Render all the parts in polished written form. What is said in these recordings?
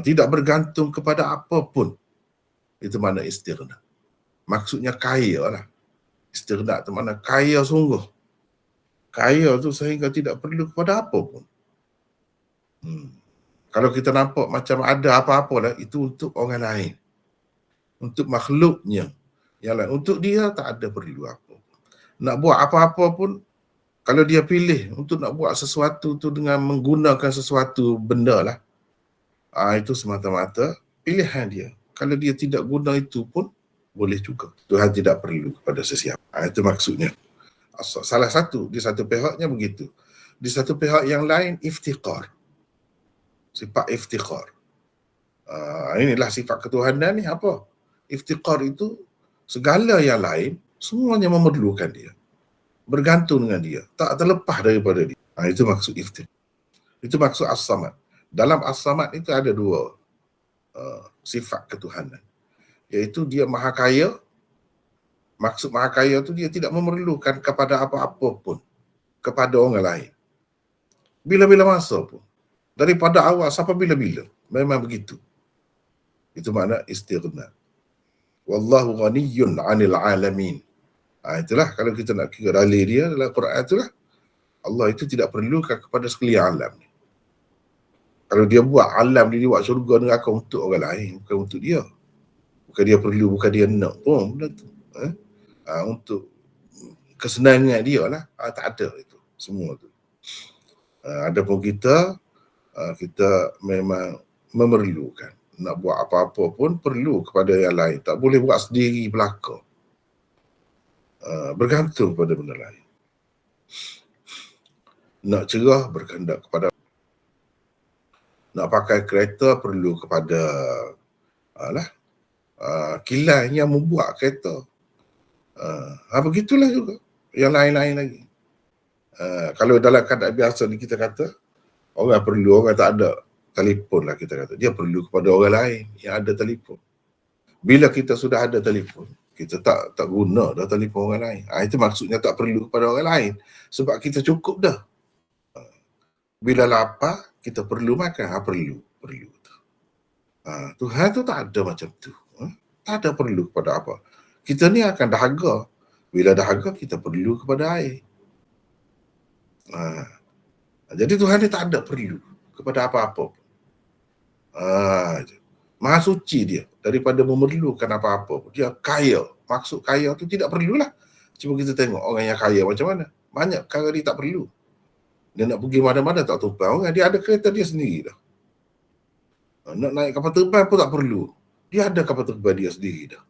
Tidak bergantung kepada apapun. Itu mana istighna. Maksudnya kaya lah. Istighna tu mana kaya sungguh. Kaya tu sehingga tidak perlu kepada apapun. Kalau kita nampak macam ada apa-apa lah, itu untuk orang lain. Untuk makhluknya. Yang lain. Untuk dia tak ada perlu apa. Nak buat apa-apa pun, kalau dia pilih untuk nak buat sesuatu tu dengan menggunakan sesuatu benda lah, itu semata-mata pilihan dia. Kalau dia tidak guna itu pun boleh juga. Tuhan tidak perlu kepada sesiapa. Itu maksudnya. Salah satu, di satu pihaknya begitu. Di satu pihak yang lain, iftiqar. Sifat iftiqar. Inilah sifat ketuhanan ni apa? Iftiqar itu segala yang lain, semuanya memerlukan dia. Bergantung dengan dia. Tak terlepas daripada dia. Itu maksud iftiqar. Itu maksud as-samad. Dalam as-samad itu ada dua sifat ketuhanan. Iaitu dia maha kaya. Maksud maha kaya tu dia tidak memerlukan kepada apa-apa pun. Kepada orang lain. Bila-bila masa pun. Daripada awal sampai bila-bila. Memang begitu. Itu makna istighna. Wallahu ghaniyyun 'anil 'alamin. Itulah kalau kita nak kira dalil dia dalam Quran itulah. Allah itu tidak perlukan kepada sekalian alam. Kalau dia buat alam dia buat syurga neraka untuk orang lain, bukan untuk dia. Bukan dia perlu, bukan dia nak pun benda tu. Untuk kesenangan dia lah. Tak ada itu semua tu. Adapun kita memang memerlukan. Nak buat apa-apa pun perlu kepada yang lain. Tak boleh buat sendiri belaka. Bergantung pada benda lain. Nak cerah berkehendak kepada. Nak pakai kereta perlu kepada kilang yang membuat kereta. Begitulah juga. Yang lain-lain lagi. Kalau dalam keadaan biasa ni kita kata, orang perlu, orang tak ada telefon lah kita kata. Dia perlu kepada orang lain yang ada telefon. Bila kita sudah ada telefon, kita tak guna dah telefon orang lain. Itu maksudnya tak perlu kepada orang lain. Sebab kita cukup dah. Bila lapar, kita perlu makan. Perlu. Tuhan tu tak ada macam tu. Tak ada perlu kepada apa. Kita ni akan dahaga. Bila dahaga, kita perlu kepada air. Jadi Tuhan ni tak ada perlu kepada apa-apa. Maha suci dia daripada memerlukan apa-apa. Dia kaya. Maksud kaya tu tidak perlulah. Cuba kita tengok orang yang kaya macam mana. Banyak perkara dia tak perlu. Dia nak pergi mana-mana tak tumpang orang. Dia ada kereta dia sendiri dah. Nak naik kapal terbang pun tak perlu. Dia ada kapal terbang dia sendiri dah.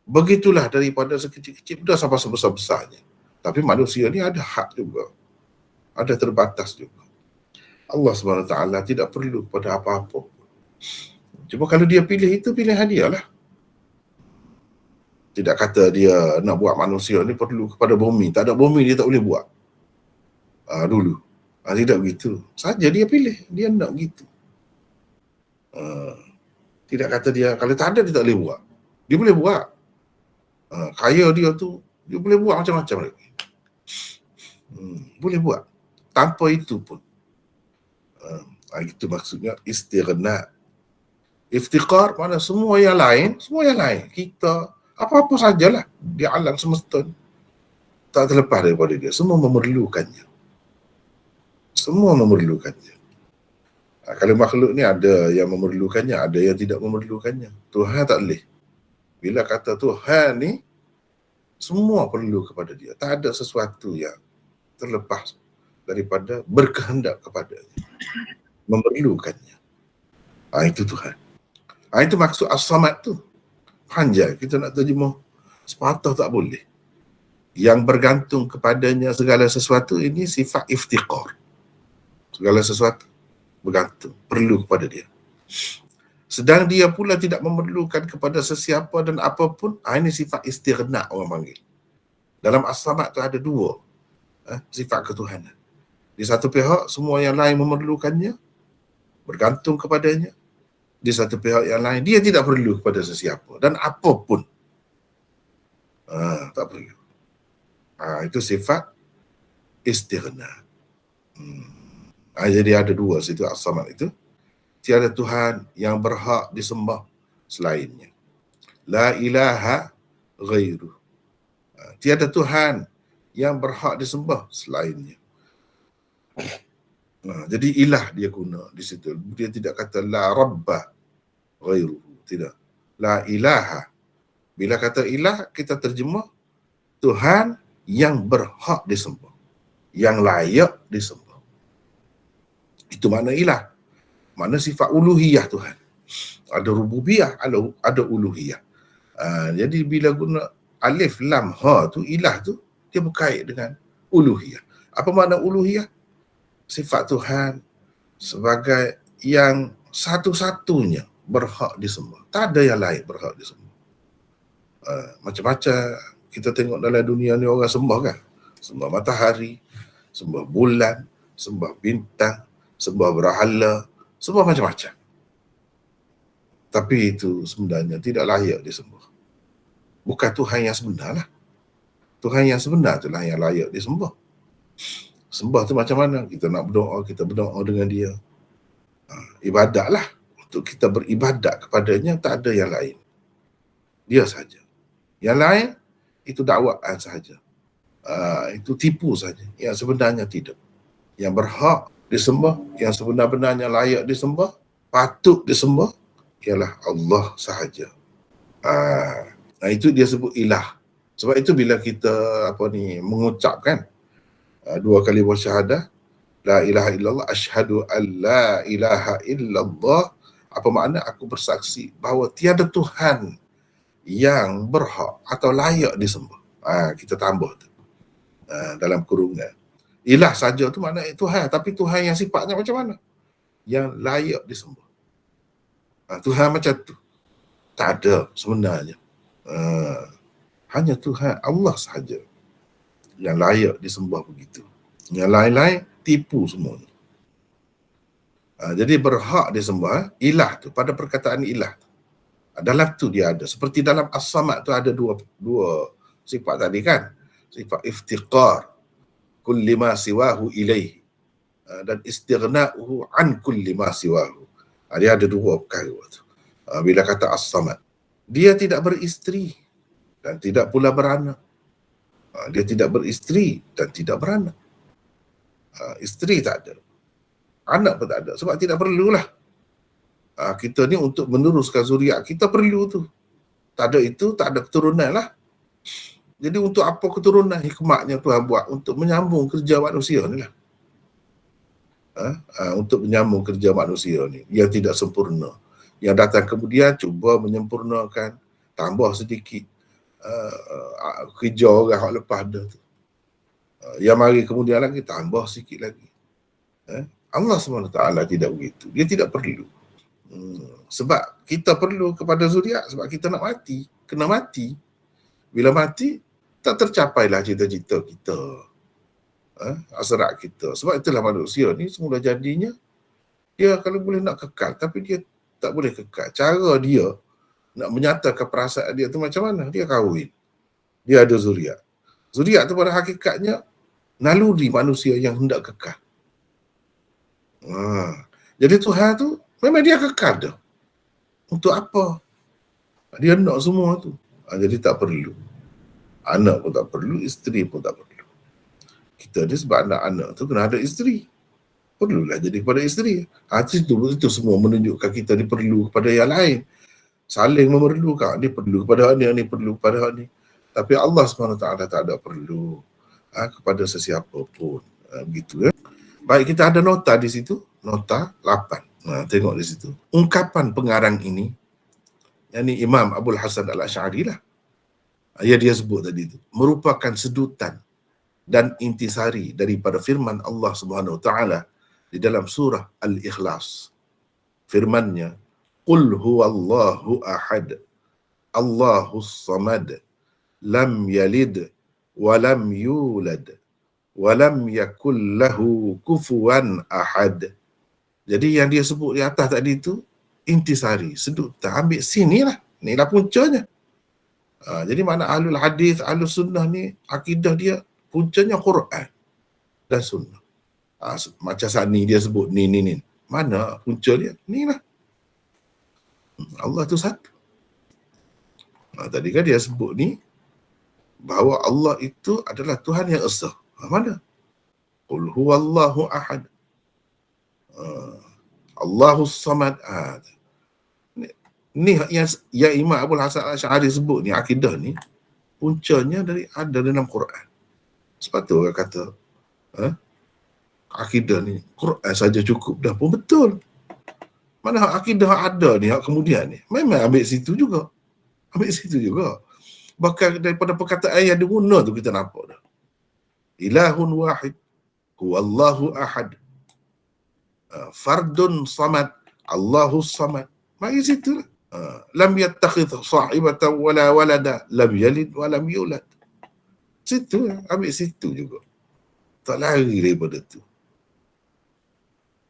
Begitulah daripada sekecil-kecil dah sampai sebesar-besarnya. Tapi manusia ni ada hak juga. Ada terbatas juga. Allah SWT tidak perlu kepada apa-apa. Cuma kalau dia pilih itu, pilihan dia lah. Tidak kata dia nak buat manusia ni perlu kepada bumi. Tak ada bumi dia tak boleh buat. Dulu. Tidak begitu. Saja dia pilih. Dia nak begitu. Tidak kata dia, kalau tak ada dia tak boleh buat. Dia boleh buat. Kaya dia tu, dia boleh buat macam-macam lagi. Boleh buat. Tanpa itu pun. Itu maksudnya istighna. Iftiqar mana semua yang lain. Kita, apa-apa sajalah di alam semesta ni. Tak terlepas daripada dia. Semua memerlukannya. Kalau makhluk ni ada yang memerlukannya, ada yang tidak memerlukannya. Tuhan tak boleh. Bila kata Tuhan ni, semua perlu kepada dia. Tak ada sesuatu yang terlepas daripada berkehendak kepadanya. Memerlukannya. Itu Tuhan. Itu maksud as-samad tu. Panjang kita nak terjemah. Sepatah tak boleh. Yang bergantung kepadanya segala sesuatu ini sifat iftiqar. Segala sesuatu bergantung, perlu kepada dia. Sedang dia pula tidak memerlukan kepada sesiapa dan apapun. Ini sifat istighna orang panggil. Dalam as-samad tu ada dua sifat ketuhanan. Di satu pihak semua yang lain memerlukannya, bergantung kepadanya. Di satu pihak yang lain dia tidak perlu kepada sesiapa dan apapun. Tak perlu. Itu sifat istighna. Jadi ada dua situ as-samad itu. tiada Tuhan yang berhak disembah selainnya. La ilaha ghairuh. Tiada Tuhan yang berhak disembah selainnya. Jadi ilah dia guna di situ. Dia tidak kata la rabba ghairuhu. Tidak. La ilaha. Bila kata ilah, kita terjemah Tuhan yang berhak disembah, yang layak disembah. Itu makna ilah. Makna sifat uluhiyah Tuhan. Ada rububiyah, ada uluhiyah. Jadi bila guna alif, lam, ha tu, ilah tu, dia berkait dengan uluhiyah. Apa makna uluhiyah? Sifat Tuhan sebagai yang satu-satunya berhak disembah. Tak ada yang lain berhak disembah. Macam-macam kita tengok dalam dunia ni orang sembah kan. Sembah matahari, sembah bulan, sembah bintang, sembah berhala, sembah macam-macam. Tapi itu sebenarnya tidak layak disembah. Bukan Tuhan yang sebenar lah. Tuhan yang sebenar itulah yang layak disembah. Sembah tu macam mana? Kita nak berdoa, kita berdoa dengan dia. Ibadat lah. Untuk kita beribadat kepadanya, tak ada yang lain. Dia saja. Yang lain, itu dakwaan sahaja. Itu tipu saja. Yang sebenarnya tidak. Yang berhak disembah, yang sebenar-benarnya layak disembah, patut disembah, ialah Allah sahaja. Itu dia sebut ilah. Sebab itu bila kita mengucapkan dua kali bersyahadah, la ilaha illallah, asyhadu an la ilaha illallah, apa makna? Aku bersaksi bahawa tiada Tuhan yang berhak atau layak disembah. Kita tambah tu dalam kurungan. Ilah saja tu makna Tuhan, tapi Tuhan yang sifatnya macam mana? Yang layak disembah. Tuhan macam tu tak ada sebenarnya. Hanya Tuhan Allah sahaja yang layak disembah begitu. Yang lain-lain tipu semuanya. Jadi berhak disembah ilah tu, pada perkataan ilah tu. Dalam tu dia ada. Seperti dalam as-samad tu ada dua sifat tadi kan. Sifat iftiqar, kulli ma siwahu ilaihi, dan istighna'uhu an kulli ma siwahu. Dia ada dua perkara tu. Bila kata as-samad, dia tidak beristeri dan tidak pula beranak. Dia tidak beristeri dan tidak beranak. Isteri tak ada, anak pun tak ada, sebab tidak perlulah. Kita ni untuk meneruskan zuriat kita perlu tu. Tak ada itu, tak ada keturunan lah. Jadi untuk apa keturunan? Hikmatnya Tuhan buat untuk menyambung kerja manusia ni lah. Untuk menyambung kerja manusia ni yang tidak sempurna. Yang datang kemudian cuba menyempurnakan, tambah sedikit kerja orang yang lepas ada tu. Yang mari kemudian lagi tambah sikit lagi. Allah SWT tidak begitu. Dia tidak perlu. Sebab kita perlu kepada zuriat, sebab kita nak mati, kena mati. Bila mati, tak tercapailah cita-cita kita, hasrat kita. Sebab itulah manusia ni semula jadinya, dia kalau boleh nak kekal, tapi dia tak boleh kekal. Cara dia nak menyatakan perasaan dia tu macam mana? Dia kahwin, dia ada zuriat. Zuriat tu pada hakikatnya naluri manusia yang hendak kekal. Jadi Tuhan tu memang dia kekal dah. Untuk apa? Dia nak semua tu. Jadi tak perlu. Anak pun tak perlu, isteri pun tak perlu. Kita ni sebab anak-anak tu kena ada isteri. Perlulah jadi kepada isteri. Itu semua menunjukkan kita ni perlu kepada yang lain. Saling memerlukan. Dia perlu kepada ni, ni perlu kepada ni. Tapi Allah SWT tak ada perlu kepada sesiapa pun. Begitu ya. Baik, kita ada nota di situ. Nota 8. Tengok di situ. Ungkapan pengarang ini, yang ni Imam Abul Hasan Al-Asy'ari lah. Dia sebut tadi itu, merupakan sedutan dan intisari daripada firman Allah Subhanahu Wa Taala di dalam surah Al-Ikhlas. Firman-Nya, "Qul huwallahu ahad, Allahus samad, lam yalid wa lam yulad wa lam yakul lahu kufuwan ahad." Jadi yang dia sebut di atas tadi itu intisari, sedutan, ambil sini lah. Inilah puncanya. Jadi mana ahlul hadis, ahlul sunnah ni, akidah dia puncanya Quran dan sunnah. Macam saat ni dia sebut ni. Mana punca dia? Ni lah. Allah tu satu. Tadi kan dia sebut ni, bahawa Allah itu adalah Tuhan yang esa. Mana? Qul huwallahu ahad. Allahus samad. Ni yang Imam Abdul Hasan Asy'ari sebut ni, akidah ni, puncanya ada dalam Quran. Sebab tu orang kata, akidah ni, Quran saja cukup dah pun betul. Mana akidah ada ni, kemudian ni, memang ambil situ juga. Bahkan daripada perkataan yang diguna tu kita nampak dah. Ilahun wahid, huwallahu ahad, fardun samad, Allahus samad. Mari situ lah. Lam yattakhidh sahibatan wala walada, lam yalid wa lam yulad. Situ lah, ambil situ juga. Tak lari daripada tu.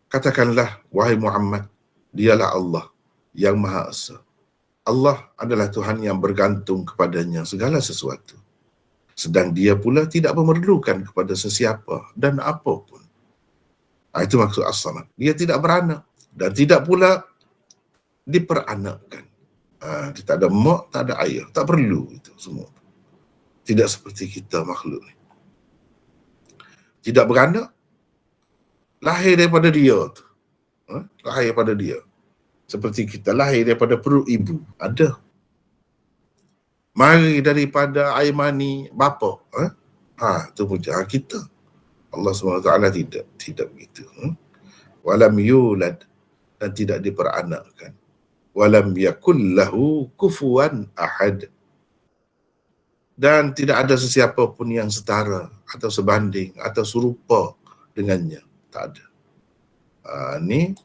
Katakanlah, wahai Muhammad, dialah Allah yang Maha Esa. Allah adalah Tuhan yang bergantung kepadanya segala sesuatu. Sedang dia pula tidak memerlukan kepada sesiapa dan apapun. Itu maksud as-samad. Dia tidak beranak dan tidak pula diperanakkan. Dia tak ada mak, tak ada ayah. Tak perlu itu semua. Tidak seperti kita makhluk ni. Tidak beranak, lahir daripada dia tu. Lahir daripada dia. Seperti kita lahir daripada perut ibu. Ada. Mari daripada air mani bapa. Itu puja kita. Allah SWT tidak begitu. Walam yulad, dan tidak diperanakkan. Walam yakul lahu kufuwan ahad, dan tidak ada sesiapa pun yang setara atau sebanding atau serupa dengannya. Tak ada. Ni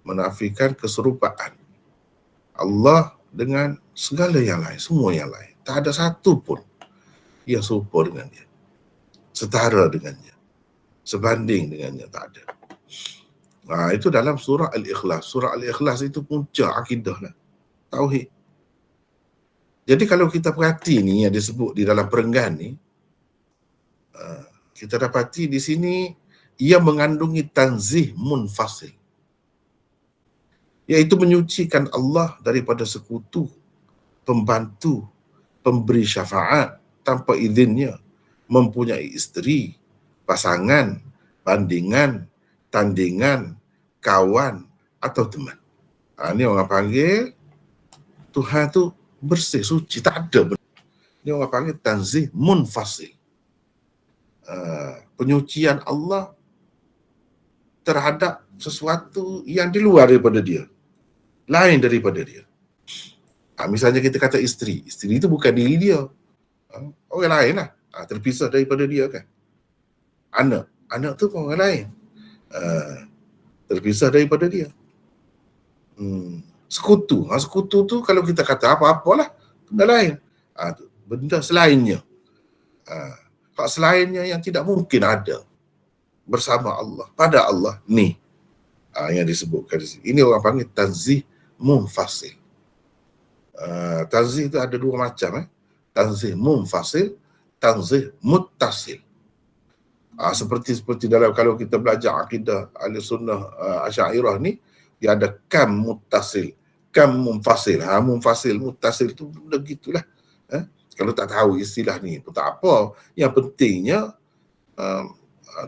menafikan keserupaan Allah dengan segala yang lain, semua yang lain. Tak ada satu pun yang serupa dengan dia, setara dengannya, sebanding dengannya, tak ada. Itu dalam surah Al-Ikhlas. Surah Al-Ikhlas itu puncak akidah lah, tauhid. Jadi kalau kita perhati ni yang disebut di dalam perenggan ni, kita dapati di sini ia mengandungi tanzih munfasil, iaitu menyucikan Allah daripada sekutu, pembantu, pemberi syafaat tanpa izinnya, mempunyai isteri, pasangan, bandingan, tandingan, kawan atau teman. Ini orang panggil Tuhan tu bersih, suci, tak ada benda. Ini orang panggil tanzih munfasil. Penyucian Allah terhadap sesuatu yang di luar daripada dia, lain daripada dia. Misalnya kita kata isteri itu bukan diri dia, orang lain lah, terpisah daripada dia kan. Anak tu pun orang lain, terpisah daripada dia. Sekutu tu kalau kita kata apa-apalah, benda lain, benda selainnya, hak selainnya yang tidak mungkin ada bersama Allah, pada Allah ni, yang disebutkan di sini. Ini orang panggil tanzih munfasil. Tanzih itu ada dua macam, tanzih munfasil, tanzih muttasil. Seperti dalam, kalau kita belajar akidah Ahlussunnah Asy'ariyah ni, dia ada kam muttasil, kam munfasil. Munfasil, muttasil tu begitulah. Kalau tak tahu istilah ni pun tak apa. Yang pentingnya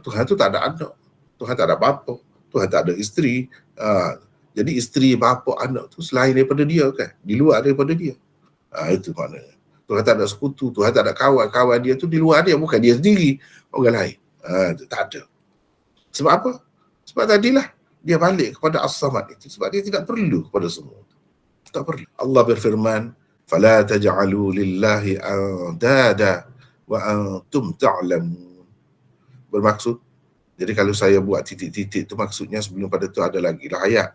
Tuhan tu tak ada anak, Tuhan tak ada bapa, Tuhan tak ada isteri. Jadi isteri, bapa, anak tu selain daripada dia kan, di luar daripada dia. Itu maknanya. Tuhan tak ada sekutu, Tuhan tak ada kawan, kawan dia tu di luar dia, bukan dia sendiri, orang lain. Tak ada. Sebab apa? Sebab tadilah dia balik kepada As-Samad itu, sebab dia tidak perlu kepada semua. Tak perlu. Allah berfirman, "Fala taj'alu lillahi andada wa antum ta'lamun." Bermaksud, jadi kalau saya buat titik-titik tu, maksudnya sebelum pada tu ada lagi lah ayat.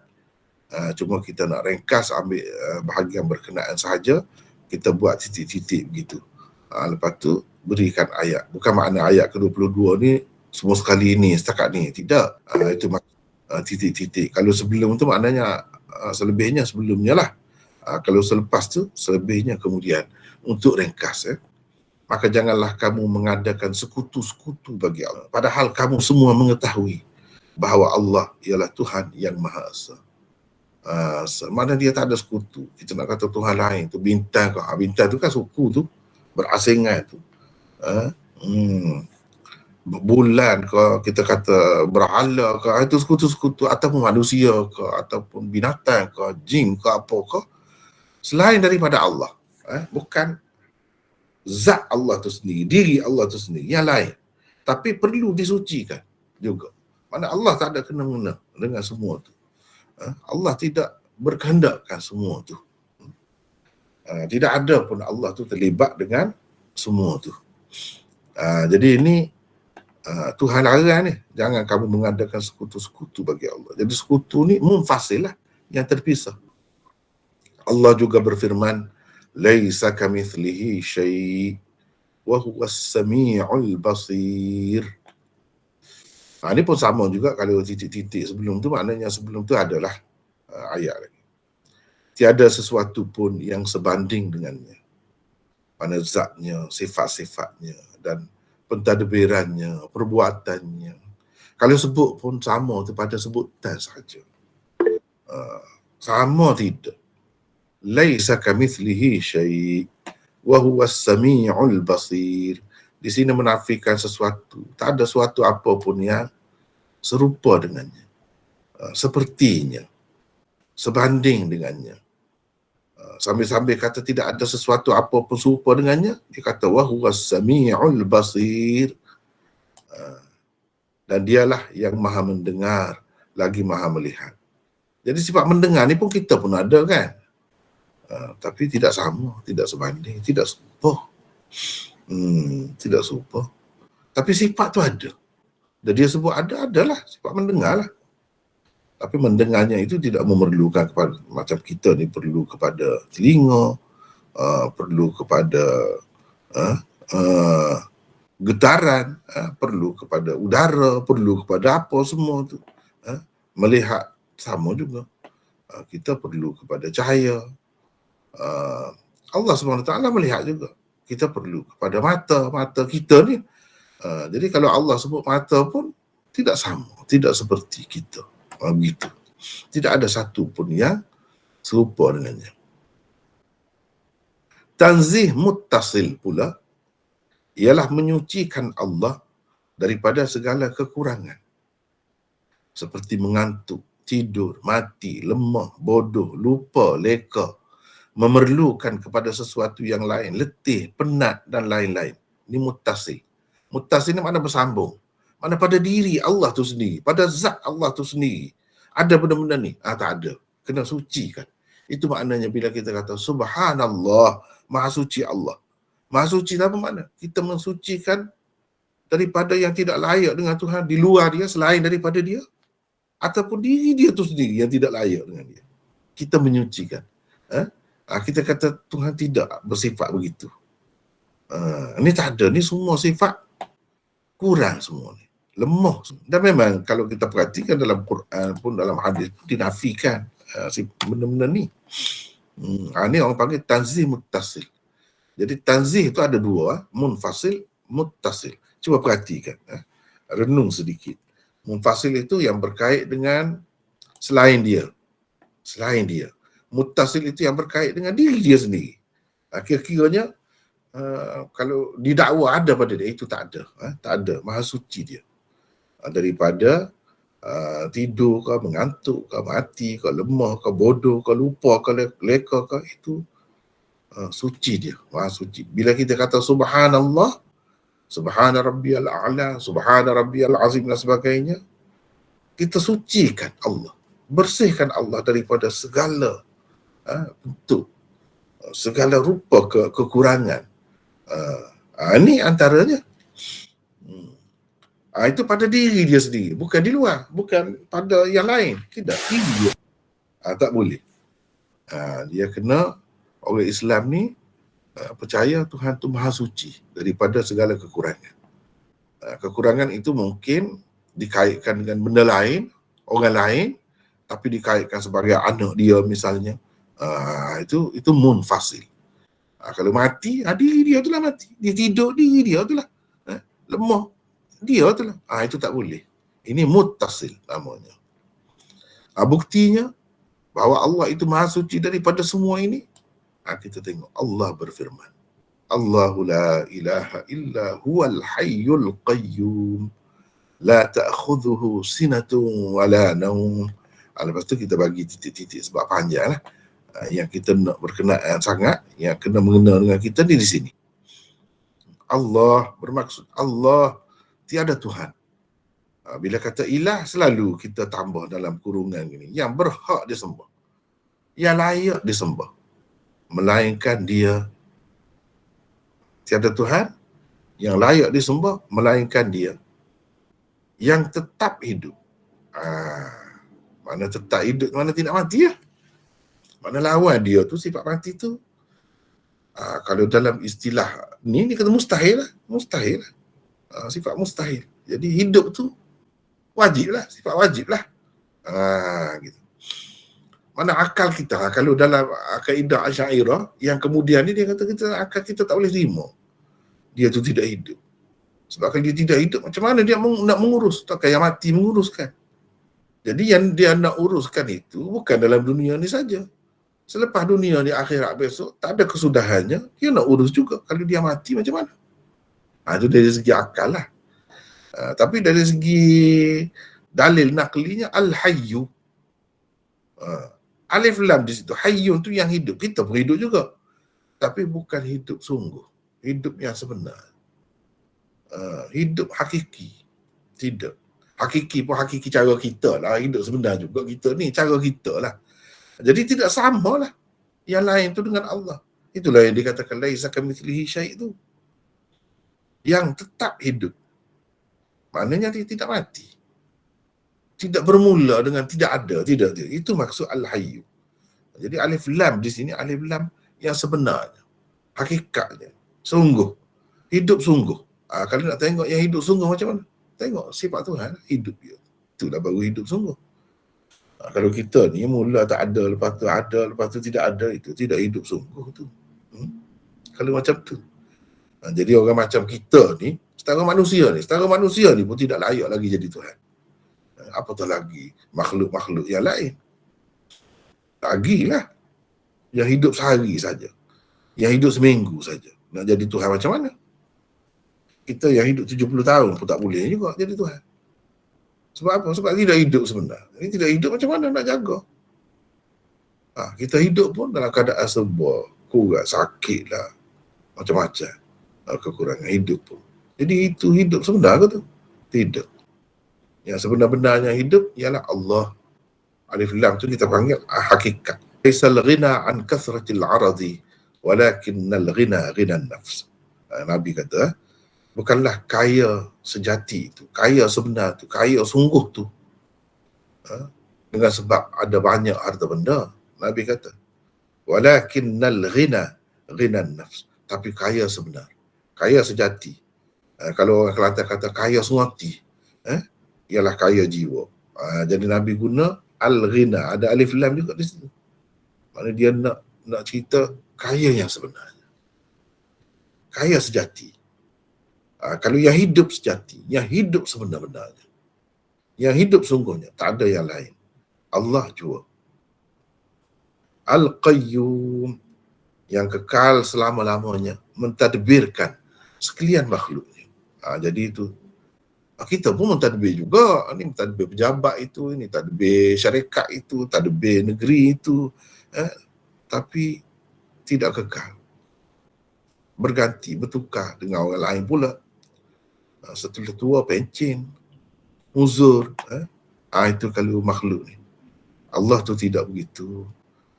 Cuma kita nak ringkas, ambil bahagian berkenaan sahaja, kita buat titik-titik begitu. Lepas tu berikan ayat. Bukan makna ayat ke-22 ni semua sekali ni, setakat ni. Tidak. Itu titik-titik. Kalau sebelum tu maknanya selebihnya sebelumnya lah. Kalau selepas tu, selebihnya kemudian. Untuk ringkas. Maka janganlah kamu mengadakan sekutu-sekutu bagi Allah. Padahal kamu semua mengetahui bahawa Allah ialah Tuhan yang Maha Esa. Mana dia tak ada sekutu. Kita nak kata Tuhan lain tu bintang ke, bintang tu kan suku tu, berasingan tu. Bulan ke, kita kata berhala ke, itu sekutu-sekutu, ataupun manusia ke, ataupun binatang ke, jin ke, apa ke, selain daripada Allah. Bukan zat Allah tu sendiri, diri Allah tu sendiri, yang lain. Tapi perlu disucikan juga. Mana Allah tak ada kena-mengena dengan semua tu. Allah tidak berkehendakkan semua tu. Tidak ada pun Allah tu terlibat dengan semua tu. Jadi ini Tuhan larang ni, jangan kamu mengadakan sekutu-sekutu bagi Allah. Jadi sekutu ni munfasil lah, yang terpisah. Allah juga berfirman, laisa kamithlihi syai' wa huwas sami'ul basir. Ini pun sama juga kalau titik-titik sebelum tu, maknanya sebelum tu adalah ayat lagi. Tiada sesuatu pun yang sebanding dengannya. Mana zatnya, sifat-sifatnya dan pentadbirannya, perbuatannya. Kalau sebut pun sama tu pada sebutan saja. Sama tidak. Laisa kamithlihi syai' wa huwas sami'ul basir. Di sini menafikan sesuatu. Tak ada sesuatu apa pun yang serupa dengannya. Sepertinya. Sebanding dengannya. Sambil-sambil kata tidak ada sesuatu apa pun serupa dengannya, dia kata wa huwas sami'ul basir. Dan dialah yang maha mendengar lagi maha melihat. Jadi sifat mendengar ni pun kita pun ada kan. Tapi tidak sama, tidak sebanding, tidak serupa. Tidak serupa. Tapi sifat tu ada. Dan dia sebut adalah sifat mendengar lah. Tapi mendengarnya itu tidak memerlukan kepada, macam kita ni perlu kepada telinga, perlu kepada getaran, perlu kepada udara, perlu kepada apa semua tu. Melihat sama juga. Kita perlu kepada cahaya. Allah SWT melihat juga. Kita perlu kepada mata kita ni. Jadi kalau Allah sebut mata pun tidak sama, tidak seperti kita. Begitu. Tidak ada satu pun yang serupa dengannya. Tanzih muttasil pula ialah menyucikan Allah daripada segala kekurangan. Seperti mengantuk, tidur, mati, lemah, bodoh, lupa, leka, memerlukan kepada sesuatu yang lain, letih, penat dan lain-lain. Ini muttasil. Muttasil ni makna bersambung. Mana pada diri Allah tu sendiri, pada zat Allah tu sendiri. Ada benda-benda ni? Tak ada. Kena sucikan. Itu maknanya bila kita kata subhanallah, maha suci Allah. Maha suci apa makna? Kita mensucikan daripada yang tidak layak dengan Tuhan, di luar dia, selain daripada dia, ataupun diri dia tu sendiri yang tidak layak dengan dia. Kita menyucikan. Kita kata Tuhan tidak bersifat begitu. Ini tak ada. Ini semua sifat kurang semua ni. Lemah. Dan memang kalau kita perhatikan dalam Quran pun, dalam hadis pun dinafikan benda-benda ni. Ini orang panggil tanzih muttasil. Jadi tanzih itu ada dua, munfasil, muttasil. Cuba perhatikan, renung sedikit. Munfasil itu yang berkait dengan selain dia. Selain dia. Muttasil itu yang berkait dengan diri dia sendiri. Kira-kiranya kalau didakwa ada pada dia, itu tak ada. Tak ada. Maha suci dia. Daripada tidur ke, mengantuk ke, mati ke, lemah ke, bodoh ke, lupa ke, leka ke, itu suci dia, maha suci. Bila kita kata subhanallah, subhana rabbiyal a'la, subhana rabbiyal azim dan sebagainya, kita sucikan Allah, bersihkan Allah daripada segala bentuk, segala rupa kekurangan. Ini antaranya. Itu pada diri dia sendiri, bukan di luar, bukan pada yang lain. Tidak, diri dia. Tak boleh. Dia kena, orang Islam ni percaya Tuhan tu maha suci daripada segala kekurangan. Kekurangan itu mungkin dikaitkan dengan benda lain, orang lain, tapi dikaitkan sebagai anak dia misalnya. Itu munfasil. Kalau mati, diri dia tu lah mati. Dia tidur, diri dia tu lah. Lemah, dia tu lah. Itu tak boleh. Ini muttasil namanya. Buktinya bahawa Allah itu maha suci daripada semua ini. Kita tengok Allah berfirman, Allahu la ilaha illa huwal hayyul qayyum la ta'khudhuhu sinatun wala naum. Lepas tu kita bagi titik-titik sebab panjang lah. Yang kita nak berkenaan sangat, yang kena mengena dengan kita ni di sini. Allah bermaksud Allah, tiada Tuhan. Bila kata ilah, selalu kita tambah dalam kurungan ini, yang berhak disembah, yang layak disembah, melainkan dia. Tiada Tuhan yang layak disembah melainkan dia, yang tetap hidup. Mana tetap hidup, mana tidak mati ya? Mana lawan dia tu sifat mati tu? Kalau dalam istilah ni kata mustahil lah. Mustahil lah. Sifat mustahil. Jadi hidup tu wajib lah, sifat wajib lah. Gitu. Mana akal kita, kalau dalam kaidah Asy'ariyah yang kemudian ni dia kata akal kita tak boleh terima dia tu tidak hidup. Sebab kalau dia tidak hidup, macam mana dia nak mengurus? Tak kayak mati menguruskan. Jadi yang dia nak uruskan itu bukan dalam dunia ni saja. Selepas dunia ni, akhirat besok, tak ada kesudahannya, dia nak urus juga. Kalau dia mati macam mana? Itu dari segi akal lah. Tapi dari segi dalil naklinya, Al-Hayyu. Alif lam di situ. Hayyun tu yang hidup. Kita pun hidup juga. Tapi bukan hidup sungguh. Hidup yang sebenar. Hidup hakiki. Tidak. Hakiki pun hakiki cara kita lah. Hidup sebenar juga kita ni. Cara kita lah. Jadi tidak sama lah yang lain tu dengan Allah. Itulah yang dikatakan laisa kamitslihi syai' tu. Yang tetap hidup. Maknanya dia tidak mati. Tidak bermula dengan tidak ada. Tidak. Itu maksud Al-Hayyu. Jadi alif lam di sini alif lam yang sebenarnya. Hakikatnya. Sungguh. Hidup sungguh. Kalau nak tengok yang hidup sungguh macam mana? Tengok sifat Tuhan. Hidup dia. Itulah baru hidup sungguh. Kalau kita ni mula tak ada, lepas tu ada, lepas tu tidak ada, itu tidak hidup sungguh tu. Kalau macam tu. Jadi orang macam kita ni, setara manusia ni pun tidak layak lagi jadi Tuhan. Apatah lagi makhluk-makhluk yang lain. Lagilah yang hidup sehari saja, yang hidup seminggu saja, nak jadi Tuhan macam mana? Kita yang hidup 70 tahun pun tak boleh juga jadi Tuhan. Sebab apa? Sebab tidak hidup sebenar. Ini tidak hidup, macam mana nak jaga? Kita hidup pun dalam keadaan serba kurang, sakit lah, macam-macam kekurangan hidup pun. Jadi itu hidup sebenar ke tu? Tidak. Yang sebenar-benarnya hidup ialah Allah. Alif lam tu kita panggil hakikat. Laisal ghina an kathratil aradi walakinnal ghina ghinan nafs. Nabi kata, bukanlah kaya sejati itu, kaya sebenar tu, kaya sungguh tu dengan sebab ada banyak harta benda. Nabi kata, walakinnal ghina ghinan nafs. Tapi kaya sebenar, kaya sejati. Kalau orang Kelantan kata kaya sungati, ialah kaya jiwa. Jadi Nabi guna al-ghina, ada alif lam juga di situ. Maksudnya dia nak cerita kaya yang sebenarnya, kaya sejati. Kalau yang hidup sejati, yang hidup sebenar-benarnya, yang hidup sungguhnya, tak ada yang lain. Allah jua. Al-Qayyum, yang kekal selama-lamanya, mentadbirkan sekalian makhluknya. Jadi itu, kita pun mentadbir juga. Ini mentadbir pejabat itu, ini tadbir syarikat itu, tadbir negeri itu. Tapi tidak kekal. Berganti, bertukar dengan orang lain pula. Setelah tua pencen, uzur. Itu kalau makhluk ni. Allah tu tidak begitu.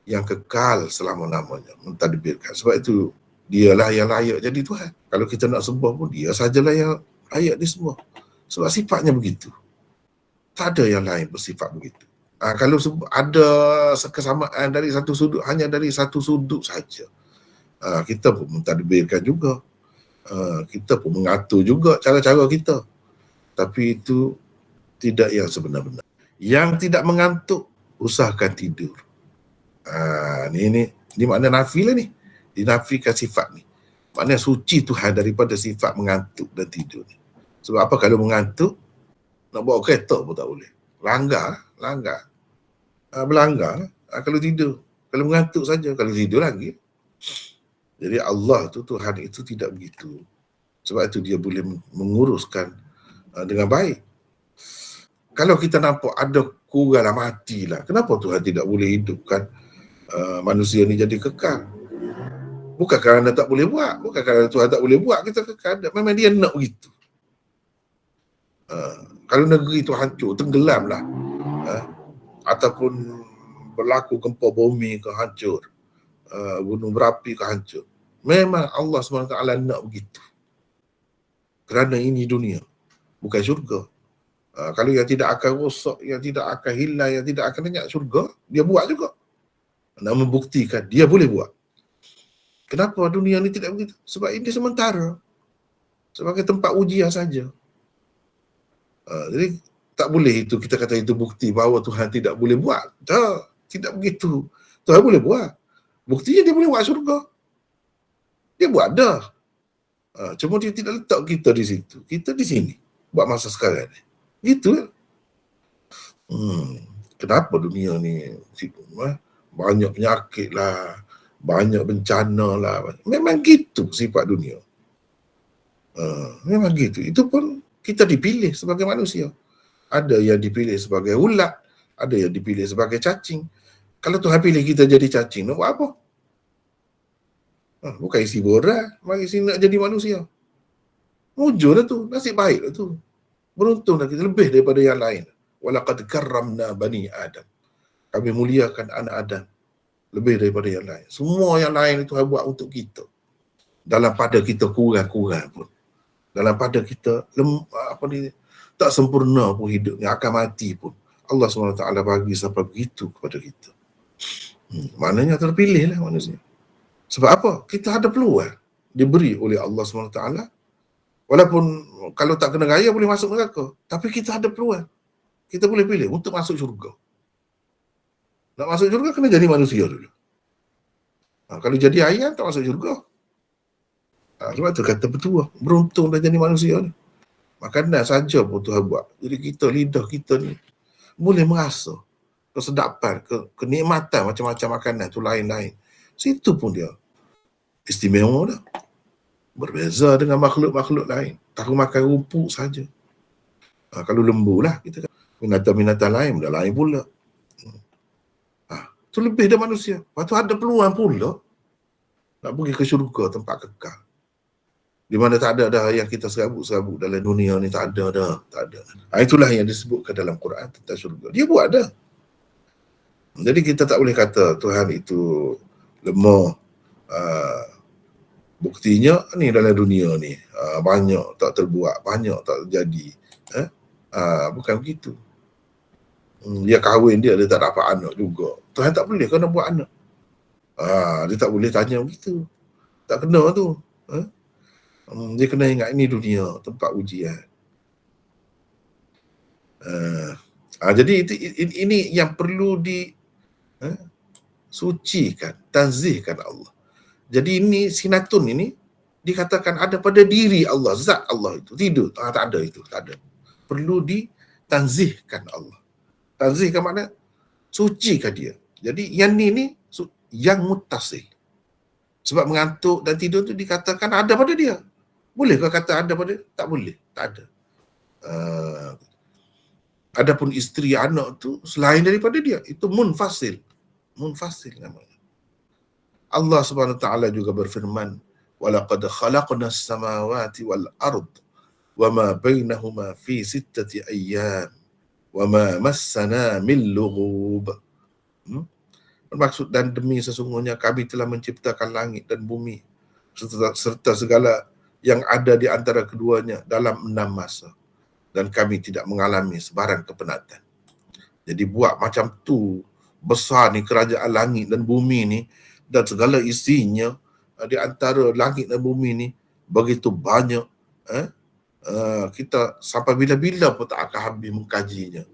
Yang kekal selama-lamanya, mentadbirkan. Sebab itu dialah yang layak jadi Tuhan. Kalau kita nak sembah pun dia sajalah yang layak disembah. Sebab sifatnya begitu. Tak ada yang lain bersifat begitu. Kalau ada kesamaan dari satu sudut, hanya dari satu sudut saja, kita pun mentadbirkan juga. Kita pun mengatur juga cara-cara kita. Tapi itu tidak yang sebenar-benar. Yang tidak mengantuk, usahakan tidur. Ini makna nafi lah ni. Dinafikan sifat ni. Maknanya suci Tuhan daripada sifat mengantuk dan tidur ni. Sebab apa? Kalau mengantuk, Nak bawa kereta pun tak boleh. Langgar. Berlanggar kalau tidur. Kalau mengantuk saja, kalau tidur lagi. Jadi Allah tu, Tuhan itu tidak begitu. Sebab itu dia boleh menguruskan dengan baik. Kalau kita nampak ada kurang matilah, kenapa Tuhan tidak boleh hidupkan manusia ni jadi kekal? Bukan kerana tak boleh buat, bukan kerana Tuhan tak boleh buat kita kekal. Memang dia nak begitu. Kalau negeri itu hancur, tenggelamlah, ataupun berlaku gempa bumi ke hancur, gunung berapi ke hancur, memang Allah SWT nak begitu. Kerana ini dunia, bukan syurga. Kalau yang tidak akan rosak, yang tidak akan hilang, yang tidak akan lenyap syurga, dia buat juga. Nak membuktikan dia boleh buat. Kenapa dunia ni tidak begitu? Sebab ini sementara. Sebagai tempat ujian saja. Jadi tak boleh itu kita kata itu bukti bahawa Tuhan tidak boleh buat. Tidak begitu. Tuhan boleh buat. Buktinya dia boleh buat syurga. Dia buat dah. Cuma dia tidak letak kita di situ. Kita di sini. Buat masa sekarang ni. Gitu kan? Kenapa dunia ni banyak penyakit lah, banyak bencana lah. Memang gitu sifat dunia. Memang gitu. Itu pun kita dipilih sebagai manusia. Ada yang dipilih sebagai ulat, ada yang dipilih sebagai cacing. Kalau Tuhan pilih kita jadi cacing, nak buat apa? Bukan isi borak, mari sini nak jadi manusia. Mujur lah tu, nasib baik lah tu. Beruntunglah kita lebih daripada yang lain. Walaqad karramna bani Adam. Kami muliakan anak Adam lebih daripada yang lain. Semua yang lain itu Tuhan buat untuk kita. Dalam pada kita kurang-kurang pun. Dalam pada kita tak sempurna pun hidupnya, akan mati pun. Allah SWT bagi sampai begitu kepada kita. Maknanya terpilihlah manusia. Sebab apa? Kita ada peluang diberi oleh Allah SWT. Walaupun kalau tak kena raya boleh masuk neraka. Tapi kita ada peluang. Kita boleh pilih untuk masuk syurga. Nak masuk syurga kena jadi manusia dulu. Kalau jadi ayam tak masuk syurga. Sebab tu kata petua, beruntung dah jadi manusia ni. Makanan saja pun Tuhan buat. Jadi kita, lidah kita ni boleh merasa kesedapan, kenikmatan macam-macam makanan tu lain-lain. Situ pun dia istimewa dah. Berbeza dengan makhluk-makhluk lain. Tahu makan rumput saja. Kalau lembu lah kita kan. Binatang-binatang lain dah lain pula. Itu lebih dari manusia. Lepas tu ada peluang pula nak pergi ke syurga, tempat kekal. Di mana tak ada dah yang kita serabut-serabut dalam dunia ni, tak ada dah. Tak ada. Itulah yang disebutkan dalam Quran tentang syurga. Dia buat dah. Jadi kita tak boleh kata Tuhan itu lemah. Buktinya ni dalam dunia ni banyak tak terbuat, banyak tak terjadi. Bukan begitu. Dia kahwin dia tak dapat anak juga. Tuhan tak boleh kena buat anak. Dia tak boleh tanya begitu. Tak kena tu. Dia kena ingat ini dunia, tempat ujian. Jadi ini yang perlu sucikan, tanzihkan Allah. Jadi ini sinatun ini dikatakan ada pada diri Allah, zat Allah itu. Tidur, tak ada itu, tak ada. Perlu ditanzihkan Allah. Tanzihkan makna sucikan dia. Jadi yang ni yang muttasil. Sebab mengantuk dan tidur tu dikatakan ada pada dia. Boleh kau kata ada pada dia? Tak boleh, tak ada. Adapun isteri anak tu selain daripada dia, itu munfasil. Munfasil namanya. Allah Subhanahu wa taala juga berfirman, "Walaqad khalaqnas samawati wal ard wama bainahuma fi sittati ayyam wama massana min lughub." Bermaksud, dan demi sesungguhnya kami telah menciptakan langit dan bumi serta segala yang ada di antara keduanya dalam 6 masa, dan kami tidak mengalami sebarang kepenatan. Jadi buat macam tu besar ni kerajaan langit dan bumi ni, dan segala isinya di antara langit dan bumi ni begitu banyak, kita sampai bila-bila pun tak akan habis mengkajinya,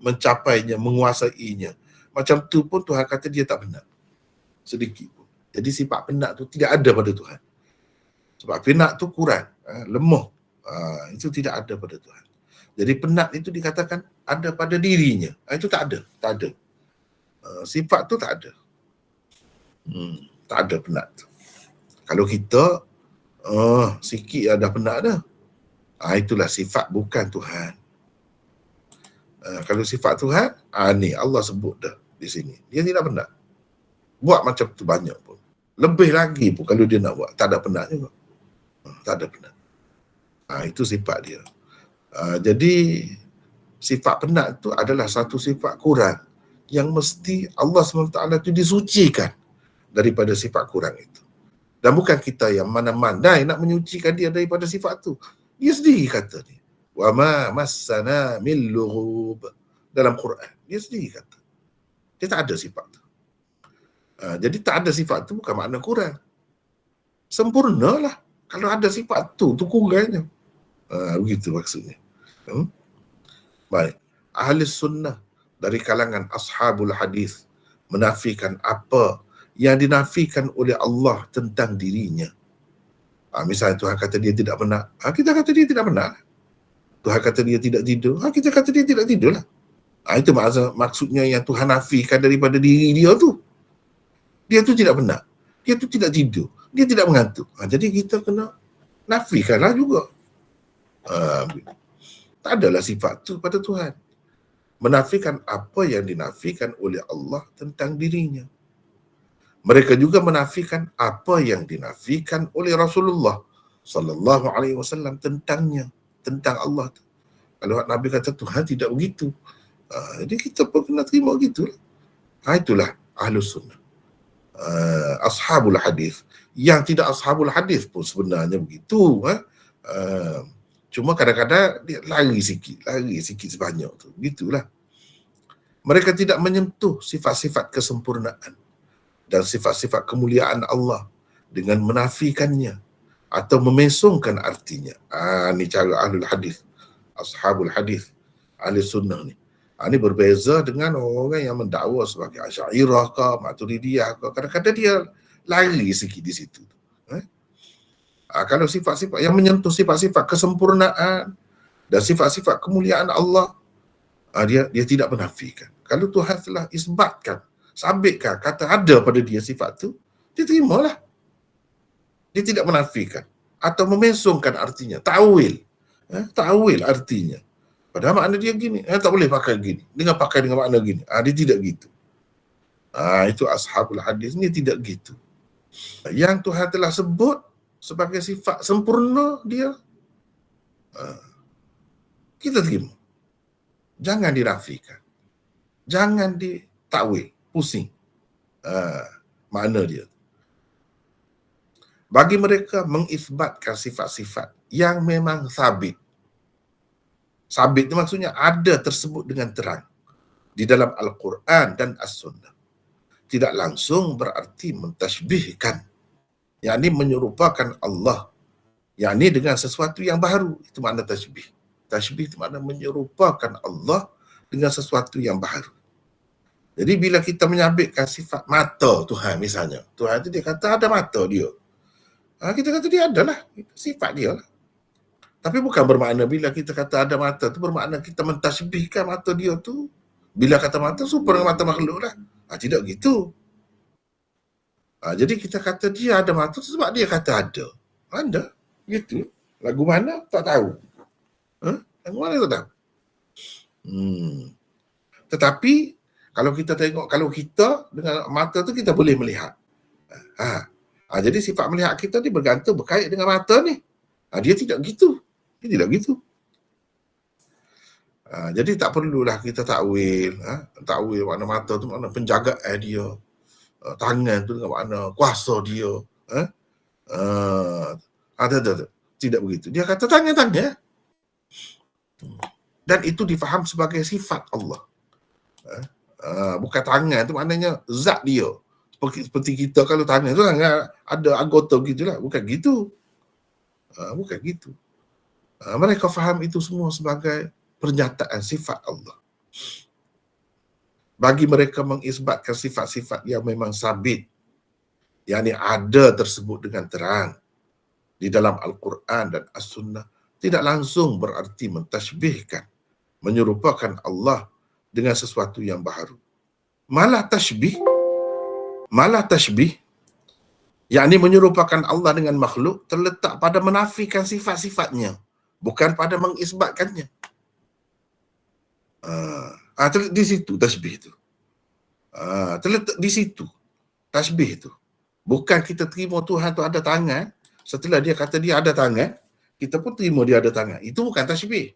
mencapainya, menguasainya. Macam tu pun Tuhan kata dia tak penat sedikit pun. Jadi sifat penat tu tidak ada pada Tuhan. Sebab penat tu kurang, lemah, itu tidak ada pada Tuhan. Jadi penat itu dikatakan ada pada dirinya. Itu tak ada, tak ada. Sifat tu tak ada. Tak ada penat tu. Kalau kita sikit dah penat dah. Itulah sifat bukan Tuhan. Kalau sifat Tuhan, ni Allah sebut dah di sini. Dia tidak penat. Buat macam tu banyak pun. Lebih lagi pun kalau dia nak buat, tak ada penat juga. Tak ada penat. Itu sifat dia. Jadi sifat penat itu adalah satu sifat kurang yang mesti Allah SWT itu disucikan daripada sifat kurang itu. Dan bukan kita yang mana-mana nak menyucikan dia daripada sifat tu. Dia sendiri kata ni. Wa ma massana min lughub. Dalam Quran. Dia sendiri kata. Dia tak ada sifat tu. Jadi tak ada sifat tu bukan makna kurang. Sempurnalah. Kalau ada sifat tu kurangnya. Begitu maksudnya. Baik. Ahli sunnah dari kalangan ashabul hadis menafikan apa yang dinafikan oleh Allah tentang dirinya. Misalnya Tuhan kata dia tidak penat, kita kata dia tidak penat. Tuhan kata dia tidak tidur, kita kata dia tidak tidur lah. Itu maksudnya yang Tuhan nafikan daripada diri dia tu. Dia tu tidak penat, dia tu tidak tidur, dia tidak mengantuk. Jadi kita kena nafikanlah juga. Tak adalah sifat tu pada Tuhan. Menafikan apa yang dinafikan oleh Allah tentang dirinya. Mereka juga menafikan apa yang dinafikan oleh Rasulullah sallallahu alaihi wasallam tentangnya, tentang Allah. Kalau Nabi kata Tuhan tidak begitu, jadi kita pun kena terima gitulah. Itulah Ahlus Sunnah. Ashabul hadis. Yang tidak ashabul hadis pun sebenarnya begitu. Cuma kadang-kadang dia lari sikit sebanyak tu. Begitulah. Mereka tidak menyentuh sifat-sifat kesempurnaan dan sifat-sifat kemuliaan Allah dengan menafikannya atau memesongkan artinya. Ni cara ahlul hadis, ashabul hadis, ahli sunnah ni. Ini berbeza dengan orang yang mendakwa sebagai Asy'ariyah ke, Maturidiyah ke. Kadang-kadang dia lari sikit di situ. Kalau sifat-sifat yang menyentuh sifat-sifat kesempurnaan dan sifat-sifat kemuliaan Allah, dia tidak menafikan. Kalau Tuhan telah isbatkan, sabitkan, kata ada pada dia sifat tu, dia terimalah. Dia tidak menafikan atau memesongkan artinya, ta'wil. Ta'wil artinya. Padahal makna dia gini, tak boleh pakai gini, dengan pakai dengan makna gini. Dia tidak gitu. Itu ashabul hadis ni tidak gitu. Yang Tuhan telah sebut sebagai sifat sempurna dia, kita terima. Jangan dirafikan. Jangan ditakwil, pusing makna dia. Bagi mereka mengisbatkan sifat-sifat yang memang sabit. Sabit itu maksudnya ada tersebut dengan terang di dalam Al-Quran dan As-Sunnah. Tidak langsung berarti mentashbihkan, yakni menyerupakan Allah, yakni dengan sesuatu yang baru. Itu makna tashbih. Tashbih itu makna menyerupakan Allah dengan sesuatu yang baru. Jadi bila kita menyabitkan sifat mata Tuhan misalnya, Tuhan itu dia kata ada mata dia. Kita kata dia adalah, sifat dia lah. Tapi bukan bermakna bila kita kata ada mata tu bermakna kita mentashbihkan mata dia tu. Bila kata mata super dengan mata makhluk lah. Tidak gitu. Jadi kita kata dia ada mata tu sebab dia kata ada. Ada. Gitu. Lagu mana? Tak tahu. Lagu mana tak tahu. Tetapi kalau kita tengok, kalau kita dengan mata tu kita boleh melihat. Jadi sifat melihat kita ni bergantung, berkait dengan mata ni. Dia tidak gitu. Dia tidak gitu. Jadi tak perlulah kita takwil. Takwil makna mata tu makna penjagaan dia. Tangan tu dengan makna kuasa dia. Tidak begitu. Dia kata tangan-tangan. Dan itu difaham sebagai sifat Allah. Bukan tangan tu maknanya zat dia. Seperti kita kalau tangan tu tangan ada anggota gitulah. Bukan gitu. Bukan gitu. Mereka faham itu semua sebagai pernyataan sifat Allah. Bagi mereka mengisbatkan sifat-sifat yang memang sabit, yang ada tersebut dengan terang di dalam Al-Quran dan As-Sunnah, tidak langsung berarti mentashbihkan, menyerupakan Allah dengan sesuatu yang baharu. Malah tashbih, yakni menyerupakan Allah dengan makhluk, terletak pada menafikan sifat-sifatnya, bukan pada mengisbatkannya. Terletak di situ tashbih itu. Terletak di situ tashbih itu. Bukan kita terima Tuhan tu ada tangan, setelah dia kata dia ada tangan, kita pun terima dia ada tangan. Itu bukan tashbih.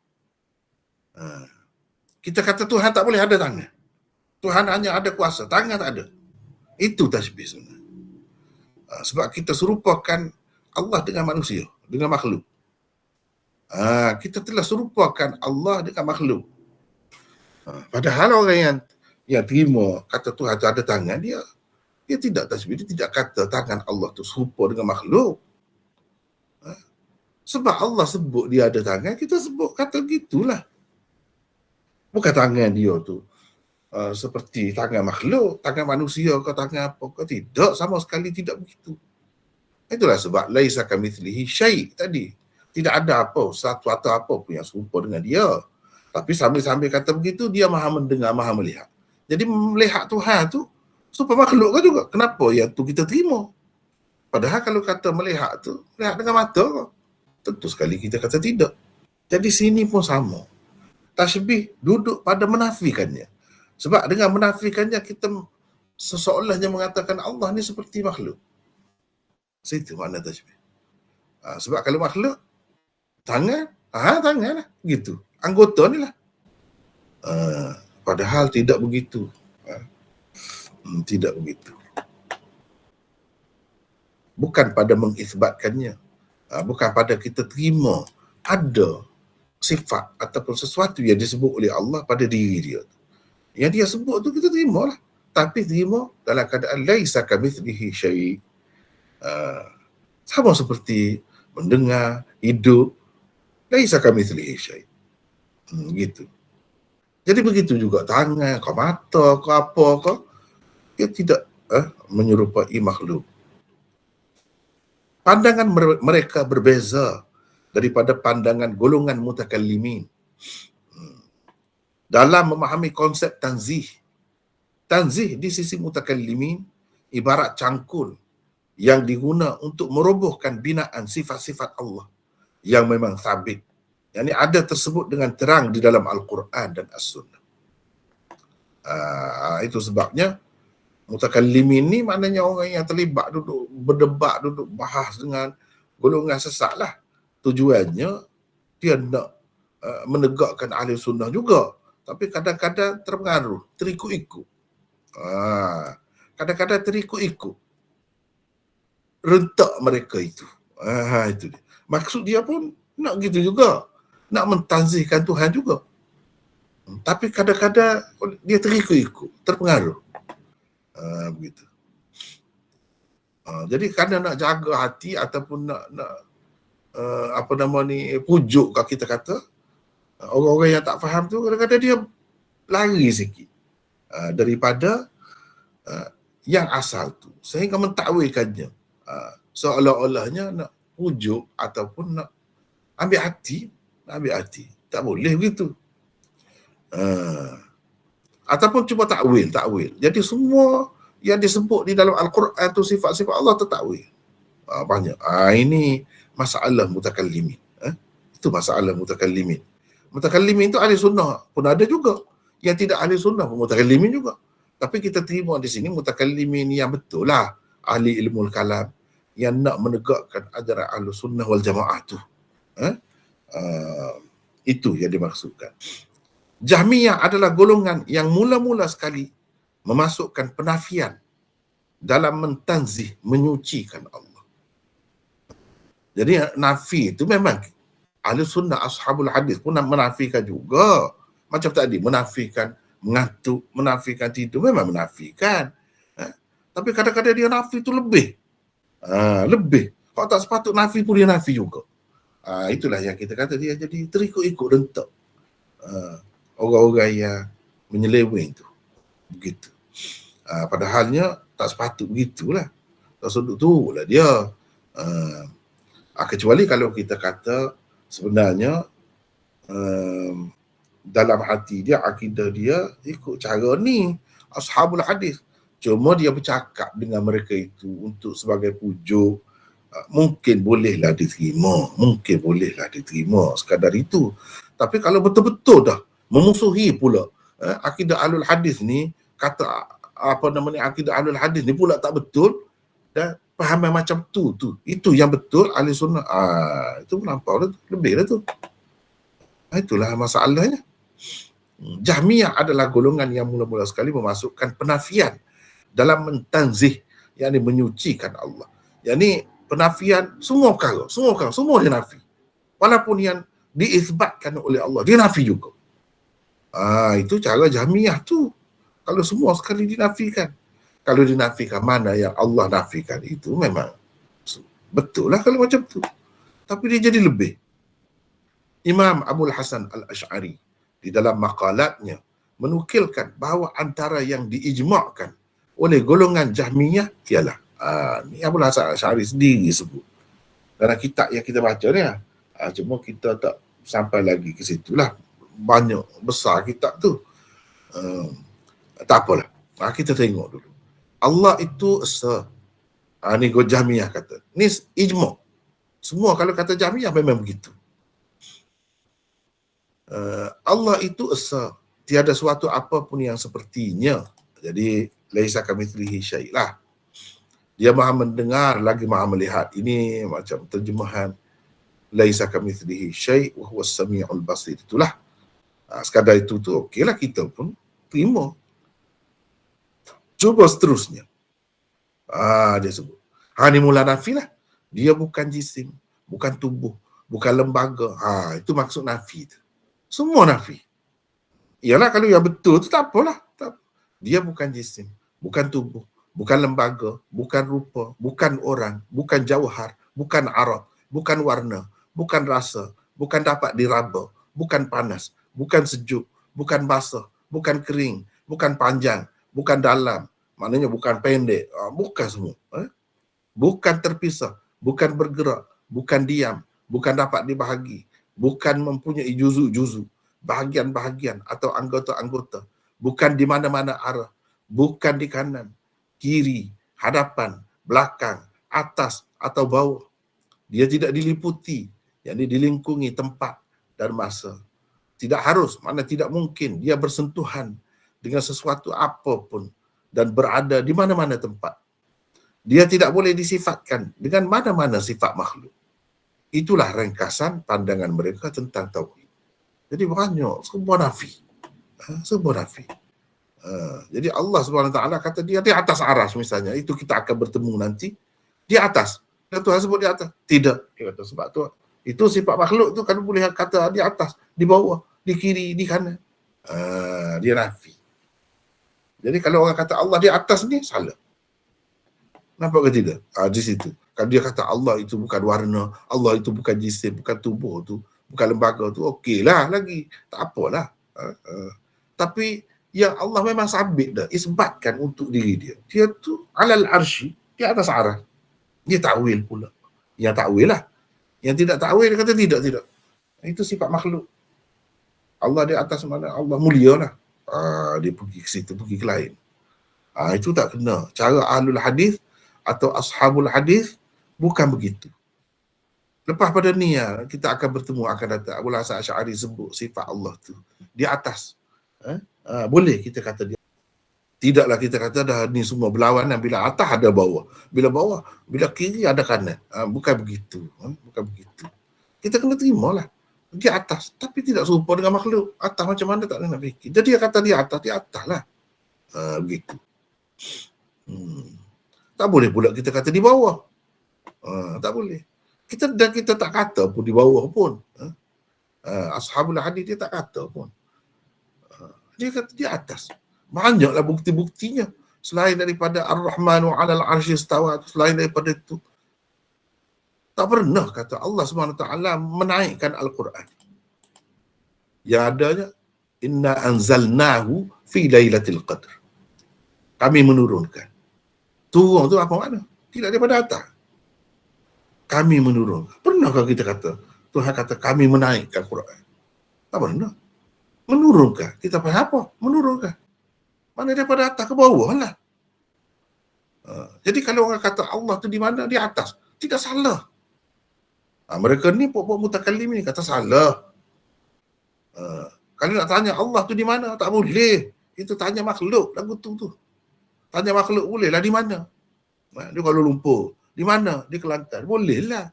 Kita kata Tuhan tak boleh ada tangan. Tuhan hanya ada kuasa, tangan tak ada. Itu tashbih sebenarnya. Sebab kita serupakan Allah dengan manusia, dengan makhluk. Kita telah serupakan Allah dengan makhluk. Padahal orang yang terima kata Tuhan tu ada tangan, dia tidak tashbih, dia tidak kata tangan Allah tu serupa dengan makhluk. Sebab Allah sebut dia ada tangan, kita sebut kata gitulah. Bukan tangan dia tu seperti tangan makhluk, tangan manusia ke tangan apa ke, tidak, sama sekali tidak begitu. Itulah sebab laisa kamitslihi syai' tadi. Tidak ada apa, satu atau apa pun yang serupa dengan dia. Tapi sambil-sambil kata begitu, dia maha mendengar, maha melihat. Jadi melihat Tuhan tu serupa makhluk kan juga. Kenapa yang tu kita terima? Padahal kalau kata melihat tu, melihat dengan mata kau, tentu sekali kita kata tidak. Jadi sini pun sama. Tashbih duduk pada menafikannya. Sebab dengan menafikannya kita seseolahnya mengatakan Allah ni seperti makhluk. Situ makna tashbih. Sebab kalau makhluk, tangan lah. Gitu. Anggota ni lah. Padahal tidak begitu. Tidak begitu. Bukan pada mengisbatkannya. Bukan pada kita terima ada sifat ataupun sesuatu yang disebut oleh Allah pada diri dia. Yang dia sebut tu kita terima lah. Tapi terima dalam keadaan laisa kamitslihi syai'. Sama seperti mendengar, hidup. Laisa kamitslihi syai'. Gitu. Jadi begitu juga tangan, kau mata, kau apa, kau dia tidak menyerupai makhluk. Pandangan mereka berbeza daripada pandangan golongan mutakallimin dalam memahami konsep tanzih. Tanzih di sisi mutakallimin ibarat cangkul yang diguna untuk merobohkan binaan sifat-sifat Allah yang memang sabit. Yang ini ada tersebut dengan terang di dalam Al-Quran dan As-Sunnah. Itu sebabnya mutakallimin ni maknanya orang yang terlibat duduk berdebat, duduk bahas dengan golongan sesat lah. Tujuannya dia nak menegakkan ahli sunnah juga. Tapi kadang-kadang terpengaruh, terikut-ikut. Kadang-kadang terikut-ikut rentak mereka itu. Itu dia. Maksud dia pun nak gitu juga. Nak mentanzihkan Tuhan juga. Tapi kadang-kadang dia terikut-ikut, terpengaruh. Begitu. Jadi kadang nak jaga hati ataupun nak pujuk kalau kita kata, orang-orang yang tak faham tu kadang-kadang dia lari sikit daripada yang asal tu, sehingga mentakwilkannya seolah-olahnya nak pujuk ataupun nak ambil hati. Tak boleh begitu. Ataupun cuba takwil. Jadi semua yang disebut di dalam Al-Quran tu sifat-sifat Allah tertakwil. Banyak. Ini masalah mutakallimin. Itu masalah mutakallimin. Mutakallimin tu ahli sunnah pun ada juga. Yang tidak ahli sunnah pun mutakallimin juga. Tapi kita terima di sini mutakallimin yang betul lah. Ahli ilmu kalam yang nak menegakkan ajaran ahli sunnah wal jamaah tu. Itu yang dimaksudkan. Jahmiyah adalah golongan yang mula-mula sekali memasukkan penafian dalam mentanzih, menyucikan Allah. Jadi nafi itu memang ahli sunnah ashabul hadis pun menafikan juga. Macam tadi, menafikan mengantuk, menafikan tidur, memang menafikan. Tapi kadang-kadang dia nafi itu lebih. Lebih. Kalau tak sepatut nafi pun dia nafi juga. Itulah yang kita kata dia jadi terikut-ikut rentak. Orang-orang yang menyeleweng tu. Begitu. Padahalnya tak sepatut begitulah. Tak sudut tu lah dia. Kecuali kalau kita kata sebenarnya dalam hati dia, akidah dia ikut cara ni, ashabul hadis. Cuma dia bercakap dengan mereka itu untuk sebagai pujuk, mungkin bolehlah diterima, sekadar itu. Tapi kalau betul-betul dah memusuhi pula akidah ahlul hadis ni, kata akidah ahlul hadis ni pula tak betul, dan pahaman macam tu itu yang betul ahli sunnah, itu melampau dah, lebih dah tu. Itulah masalahnya. Jahmiyah adalah golongan yang mula-mula sekali memasukkan penafian dalam mentanzih, yakni menyucikan Allah. Yakni penafian semua perkara, semua dia nafi. Walaupun yang diisbatkan oleh Allah, dia nafi juga. Itu cara Jahmiyah tu. Kalau semua sekali dinafikan. Kalau dinafikan mana yang Allah nafikan, itu memang betul lah kalau macam tu. Tapi dia jadi lebih. Imam Abul Hasan Al-Ash'ari di dalam maqalatnya menukilkan bahawa antara yang diijma'kan oleh golongan Jahmiyah ialah, ni Abul Hasan Al-Ash'ari sendiri sebut dalam kitab yang kita baca ni. Cuma kita tak sampai lagi ke situ lah. Banyak besar kitab tu. Tak apalah. Kita tengok dulu. Allah itu esa. Ni Jahmiyah kata. Ni ijma'. Semua kalau kata Jahmiyah memang begitu. Allah itu esa. Tiada suatu apapun yang sepertinya. Jadi, laisa kamitslihi syai' lah. Dia maha mendengar lagi maha melihat. Ini macam terjemahan laisa kamitslihi syai' wa huwas samiul basir. Itulah. Sekadar itu tu okeylah, kita pun terima. Cuba seterusnya. Dia sebut. Ni mula nafi lah. Dia bukan jisim, bukan tubuh, bukan lembaga. Itu maksud nafi tu. Semua nafi. Ialah kalau yang betul tu tak apalah. Dia bukan jisim, bukan tubuh, bukan lembaga, bukan rupa, bukan orang, bukan jauhar, bukan arab, bukan warna, bukan rasa, bukan dapat diraba, bukan panas, bukan sejuk, bukan basah, bukan kering, bukan panjang, bukan dalam, maknanya bukan pendek, bukan semua. Bukan terpisah, bukan bergerak, bukan diam, bukan dapat dibahagi, bukan mempunyai juzu-juzu, bahagian-bahagian atau anggota-anggota, bukan di mana-mana arah, bukan di kanan, kiri, hadapan, belakang, atas atau bawah. Dia tidak diliputi, yakni dilingkungi tempat dan masa. Tidak harus, makna tidak mungkin dia bersentuhan dengan sesuatu apapun dan berada di mana-mana tempat. Dia tidak boleh disifatkan dengan mana-mana sifat makhluk. Itulah ringkasan pandangan mereka tentang tauhid. Jadi banyak, semua nafi. Semua nafi. Jadi Allah SWT kata dia di atas aras misalnya. Itu kita akan bertemu nanti. Di atas. Dan Tuhan sebut di atas. Tidak. Dia kata sebab tu. Itu sifat makhluk tu kan boleh kata di atas, di bawah, di kiri, di kanan. Dia nafi. Jadi kalau orang kata Allah di atas ni, salah. Nampak ke tidak? Di situ. Kalau dia kata Allah itu bukan warna, Allah itu bukan jisim, bukan tubuh tu, bukan lembaga tu, okeylah lagi. Tak apalah. Tapi yang Allah memang sabit dah, isbatkan untuk diri dia. Dia tu alal arsy, di atas aras. Dia takwil pula. Yang takwil lah. Yang tidak takwil dia kata tidak. Itu sifat makhluk. Allah di atas mana? Allah mulia lah. Dia pergi ke situ, pergi ke lain. Itu tak kena. Cara ahlul hadis atau ashabul hadis bukan begitu. Lepas pada ni kita akan bertemu, akan datang Abul Hasan Asy'ari sebut sifat Allah tu di atas. Boleh kita kata dia. Tidaklah kita kata dah ni semua berlawanan, bila atas ada bawah, bila bawah, bila kiri ada kanan. Bukan begitu. Bukan begitu. Kita kena terimalah di atas, tapi tidak serupa dengan makhluk. Atas macam mana tak nak fikir. Jadi dia kata di atas lah. Begitu. Tak boleh pula kita kata di bawah. Tak boleh. Kita tak kata pun di bawah pun. Ashabul hadis dia tak kata pun. Dia kata di atas. Banyaklah bukti-buktinya. Selain daripada Ar-Rahmanu 'alal 'arsy istawa, selain daripada itu, tak pernah kata Allah SWT menaikkan Al-Quran. Yang adanya, inna anzalnahu fi lailatul qadr. Kami menurunkan. Turun tu apa makna? Tidak daripada atas. Kami menurunkan. Pernahkah kita kata Tuhan kata kami menaikkan Quran. Tak benar. Menurunkan. Kita faham apa? Menurunkan. Mana daripada atas ke bawah lah. Jadi kalau orang kata Allah tu di mana? Di atas. Tidak salah. Mereka ni pokok mutakallim ni kata salah. Kalau nak tanya Allah tu di mana? Tak boleh. Itu tanya makhluk lagu tu. Tanya makhluk boleh lah di mana? Di Kuala Lumpur. Di mana? Di Kelantan. Boleh lah.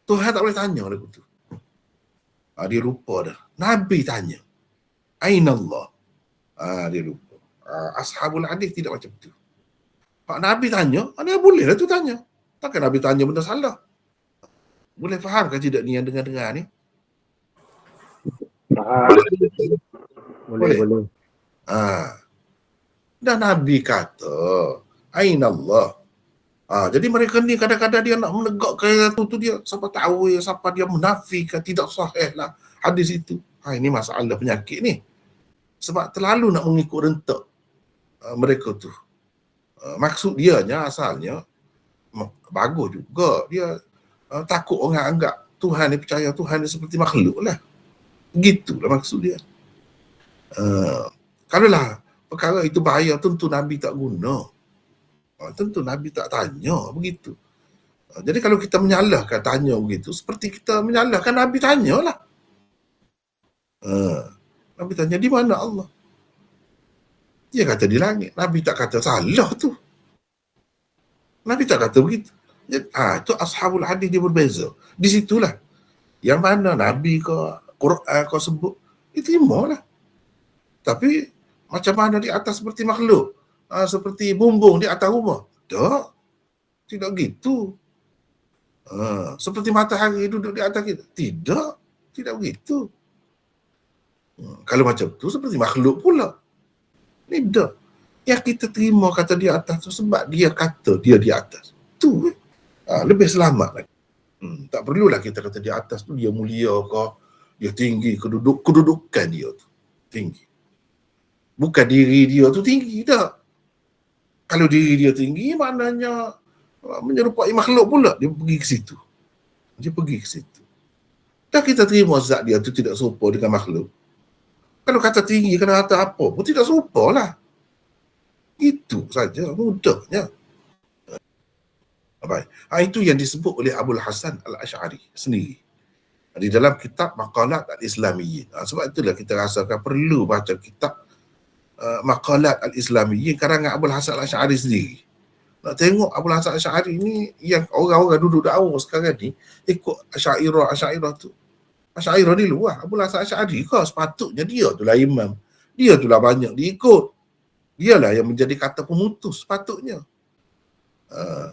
Tuhan tak boleh tanya lagu tu. Dia lupa dah. Nabi tanya. Aina Allah? Dia lupa. Ashabul hadis tidak macam tu. Pak Nabi tanya, dia boleh lah tu tanya. Takkan Nabi tanya benda salah. Boleh faham kan tidak ni yang dengar-dengar ni? Boleh. Dan Nabi kata, Aina Allah? Jadi mereka ni kadang-kadang dia nak menegakkan tu dia siapa tahu siapa dia menafikan tidak sahih lah hadis itu. Ini masalah penyakit ni. Sebab terlalu nak mengikut rentak mereka tu. Maksud dianya asalnya bagus juga. Dia takut orang anggap Tuhan ni percaya Tuhan ni seperti makhluk lah. Begitulah maksud dia. Kalaulah perkara itu bahaya, tentu Nabi tak guna. Tentu Nabi tak tanya begitu. Jadi kalau kita menyalahkan tanya begitu, seperti kita menyalahkan Nabi tanyalah. Nabi tanya di mana Allah? Dia kata di langit. Nabi tak kata salah tu. Nabi tak kata begitu. Itu ashabul hadis dia berbeza. Di situlah. Yang mana Nabi ke Quran kau sebut, diterima lah. Tapi macam mana di atas seperti makhluk? Seperti bumbung di atas rumah. Tak. Tidak gitu. Seperti matahari duduk di atas kita. Tidak. Tidak begitu. Kalau macam tu seperti makhluk pula. Tidak. Yang kita terima kata di atas tu sebab dia kata dia di atas. Tu lebih selamat lagi. Tak perlulah kita kata di atas tu dia mulia ke, dia tinggi, kedudukan dia tu tinggi. Bukan diri dia tu tinggi, tak. Kalau diri dia tinggi, maknanya menyerupai makhluk pula. Dia pergi ke situ. Dan kita terima zat dia tu tidak serupa dengan makhluk. Kalau kata tinggi, kena kata apa pun tidak serupa lah. Itu saja, mudahnya. Baik. Itu yang disebut oleh Abul Hasan Al-Asy'ari sendiri. Di dalam kitab Maqalat Al-Islamiyyin. Sebab itulah kita rasakan perlu baca kitab Maqalat Al-Islamiyyin karangan Abul Hasan Al-Asy'ari sendiri. Nak tengok Abul Hasan Al-Asy'ari ni yang orang-orang duduk dakwah sekarang ni ikut Asy'ariyah tu. Asy'ariyah ni luar. Abul Hasan Al-Asy'ari sepatutnya dia tu lah imam. Dia tu lah banyak diikut. Dialah yang menjadi kata pemutus sepatutnya.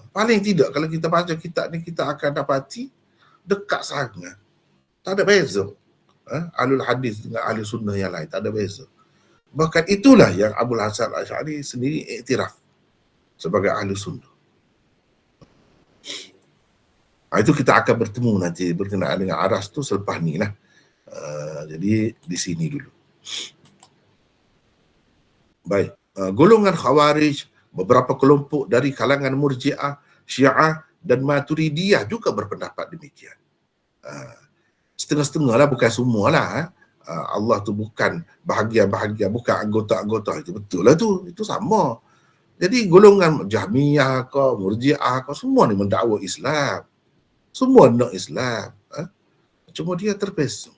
Paling tidak kalau kita baca kitab ni kita akan dapati dekat sangat. Tak ada beza. Ahlul hadis dengan ahli sunnah yang lain, tak ada beza. Bahkan itulah yang Abul Hasan Al-Asy'ari sendiri iktiraf sebagai ahli sunnah. Itu kita akan bertemu nanti berkenaan dengan aras tu selepas ni lah. Jadi di sini dulu. Baik. Golongan Khawarij, beberapa kelompok dari kalangan Murji'ah, Syiah dan Maturidiyah juga berpendapat demikian. Setengah-setengah lah, bukan semua lah. Allah tu bukan bahagian-bahagian, bukan anggota-anggota. Itu betul lah tu, itu sama. Jadi golongan Jahmiyah ke, Murji'ah ke, semua ni mendakwa Islam. Semua nak Islam. Cuma dia terpesong.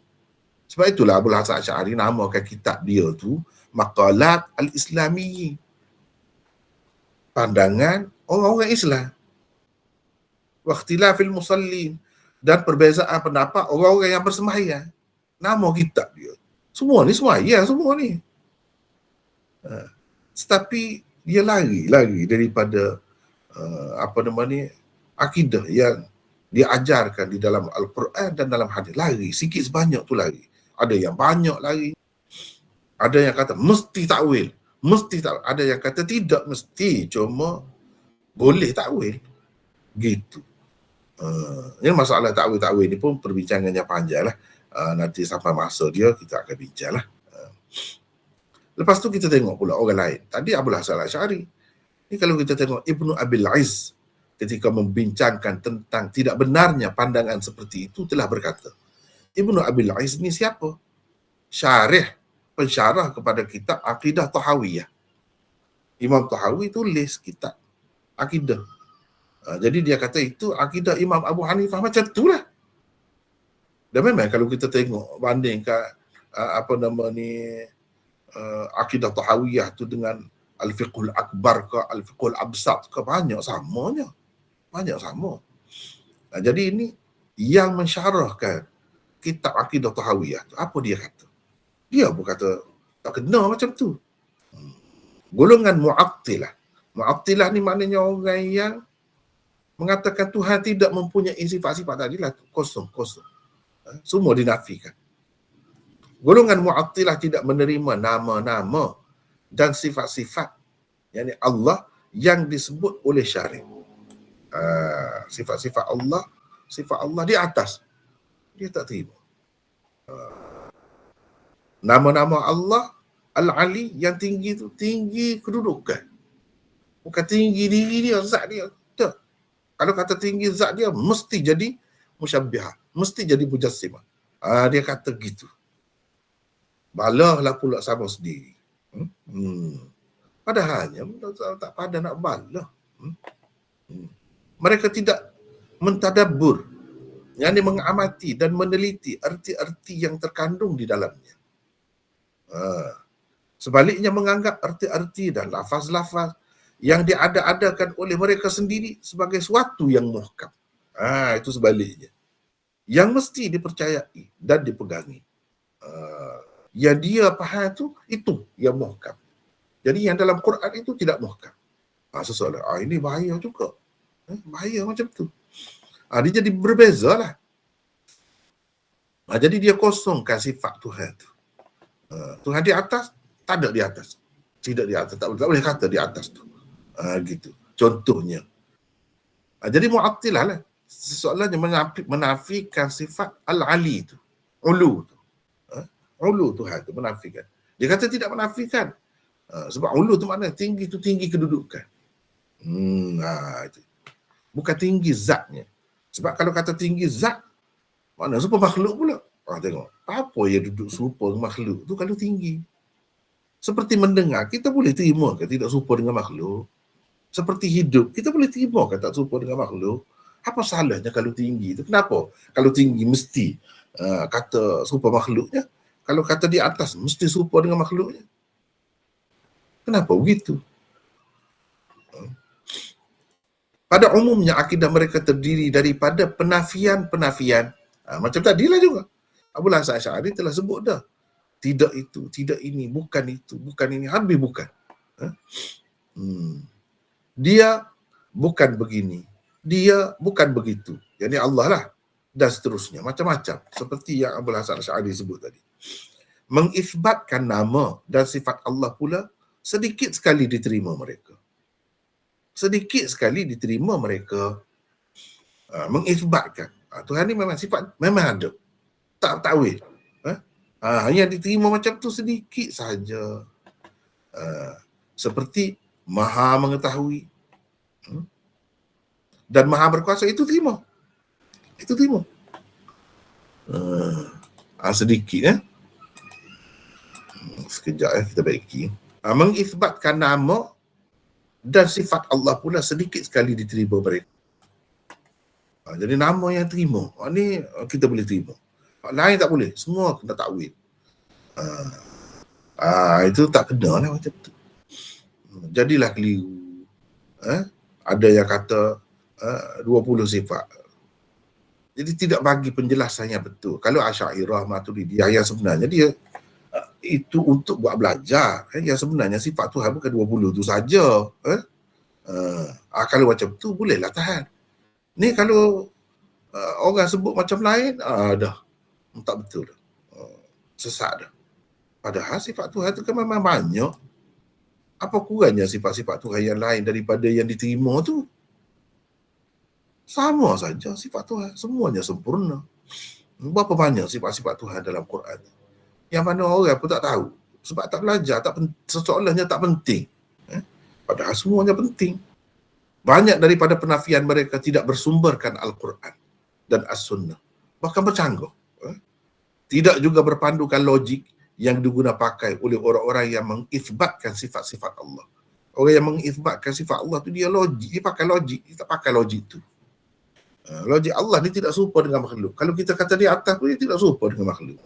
Sebab itulah Abul Hasan Asy'ari namakan kitab dia tu Maqalat Al-Islamiyyin. Pandangan orang-orang Islam. Wakhtilafil musallin, dan perbezaan pendapat orang-orang yang bersembahyang. Nama kitab dia. Semua ni sembahyang semua ni. Tetapi dia lari daripada akidah yang diajarkan di dalam Al-Quran dan dalam hadis. Lari sikit sebanyak tu lari. Ada yang banyak lari. Ada yang kata mesti takwil. Ada yang kata tidak mesti, cuma boleh takwil. Gitu. Ini masalah takwil ni pun perbincangannya panjang lah. Nanti sampai masa dia kita akan bincang lah. Lepas tu kita tengok pula orang lain. Tadi Abul Hasan Al-Asy'ari. Ni kalau kita tengok Ibnu Abil Izz ketika membincangkan tentang tidak benarnya pandangan seperti itu telah berkata, Ibnu Abil Aiz ni siapa? Syarih, pensyarah kepada kitab Aqidah Tahawiyah. Imam Tahawi tulis kitab Aqidah. Jadi dia kata itu akidah Imam Abu Hanifah macam itulah. Dan memang kalau kita tengok bandingkan apa nama ni Aqidah Tahawiyah tu dengan Al-Fiqhul Akbar ke Al-Fiqhul Absat ke, banyak samanya. Banyak sama. Jadi ini yang mensyarahkan kitab Aqidah Tahawiyah tu, apa dia kata? Dia pun kata tak kena macam tu. Golongan Mu'attilah. Mu'attilah ni maknanya orang yang mengatakan Tuhan tidak mempunyai sifat-sifat tadi lah, kosong. Semua dinafikan. Golongan Mu'attilah tidak menerima nama-nama dan sifat-sifat yakni Allah yang disebut oleh syar'i. Sifat-sifat Allah di atas. Dia tak terima. Nama-nama Allah Al-Ali yang tinggi tu, tinggi kedudukan. Bukan tinggi diri dia, zat dia. Tak. Kalau kata tinggi zat dia, mesti jadi musyabbihah. Mesti jadi mujassimah. Dia kata gitu. Balahlah pula sama sendiri. Padahalnya tak pada nak balah. Mereka tidak mentadabbur, yakni mengamati dan meneliti arti-arti yang terkandung di dalamnya. Sebaliknya menganggap arti-arti dan lafaz-lafaz yang diada-adakan oleh mereka sendiri sebagai suatu yang muhkam. Itu sebaliknya. Yang mesti dipercayai dan dipegangi. Yang dia faham itu yang muhkam. Jadi yang dalam Quran itu tidak muhkam. Sesoalan, ini bahaya juga. Bahaya macam tu. Dia jadi berbeza lah. Jadi dia kosongkan sifat Tuhan tu. Tuhan di atas, tak ada di atas. Tidak di atas, tak boleh kata di atas tu. Gitu. Contohnya. Jadi Mu'attilah lah. Soalannya menafikan sifat Al-Ali tu. Ulu tu. Ulu Tuhan tu menafikan. Dia kata tidak menafikan. Sebab ulu tu maknanya tinggi tu tinggi kedudukan. Itu. Bukan tinggi zatnya. Sebab kalau kata tinggi zat, mana serupa makhluk pula. Tengok. Apa yang duduk serupa dengan makhluk tu kalau tinggi? Seperti mendengar, kita boleh terima ke tidak serupa dengan makhluk? Seperti hidup, kita boleh terima ke tak serupa dengan makhluk? Apa salahnya kalau tinggi tu? Kenapa? Kalau tinggi mesti kata serupa makhluknya. Kalau kata di atas, mesti serupa dengan makhluknya. Kenapa begitu? Pada umumnya akidah mereka terdiri daripada penafian-penafian. Macam tadilah juga. Abu Hasan Asy'ari telah sebut dah. Tidak itu, tidak ini, bukan itu, bukan ini, habis bukan. Dia bukan begini. Dia bukan begitu. Yani Allah lah. Dan seterusnya. Macam-macam. Seperti yang Abu Hasan Asy'ari sebut tadi. Mengisbatkan nama dan sifat Allah pula sedikit sekali diterima mereka. Sedikit sekali diterima mereka. Mengisbatkan. Tuhan ni memang sifat, memang ada. Tak takwil. Yang diterima macam tu sedikit saja. Seperti maha mengetahui. Dan maha berkuasa, itu terima. Itu terima. Sedikit sekejap kita baiki. Mengisbatkan nama dan sifat Allah pula sedikit sekali diterima mereka. Jadi nama yang terima, ni kita boleh terima. Lain tak boleh, semua kena takwil. Itu tak kena lah macam tu. Jadilah keliru. Ada yang kata 20 sifat. Jadi tidak bagi penjelasan yang betul. Kalau Asy'ariyah, Maturidiyah yang sebenarnya dia itu untuk buat belajar. Yang sebenarnya sifat Tuhan bukan 20 tu saja. Kalau macam tu bolehlah tahan. Ni kalau orang sebut macam lain, dah tak betul dah. Sesat dah. Padahal sifat Tuhan tu kan memang banyak. Apa kurangnya sifat-sifat Tuhan yang lain daripada yang diterima tu? Sama saja sifat Tuhan. Semuanya sempurna. Berapa banyak sifat-sifat Tuhan dalam Quran? Yang mana orang pun tak tahu. Sebab tak belajar, sesoalannya tak penting. Padahal semuanya penting. Banyak daripada penafian mereka tidak bersumberkan Al-Quran dan As-Sunnah. Bahkan bercanggah. Tidak juga berpandukan logik yang diguna pakai oleh orang-orang yang mengisbatkan sifat-sifat Allah. Orang yang mengisbatkan sifat Allah tu dia logik, dia pakai logik, kita pakai logik tu. Logik Allah ni tidak serupa dengan makhluk. Kalau kita kata di atas pun dia tidak serupa dengan makhluk.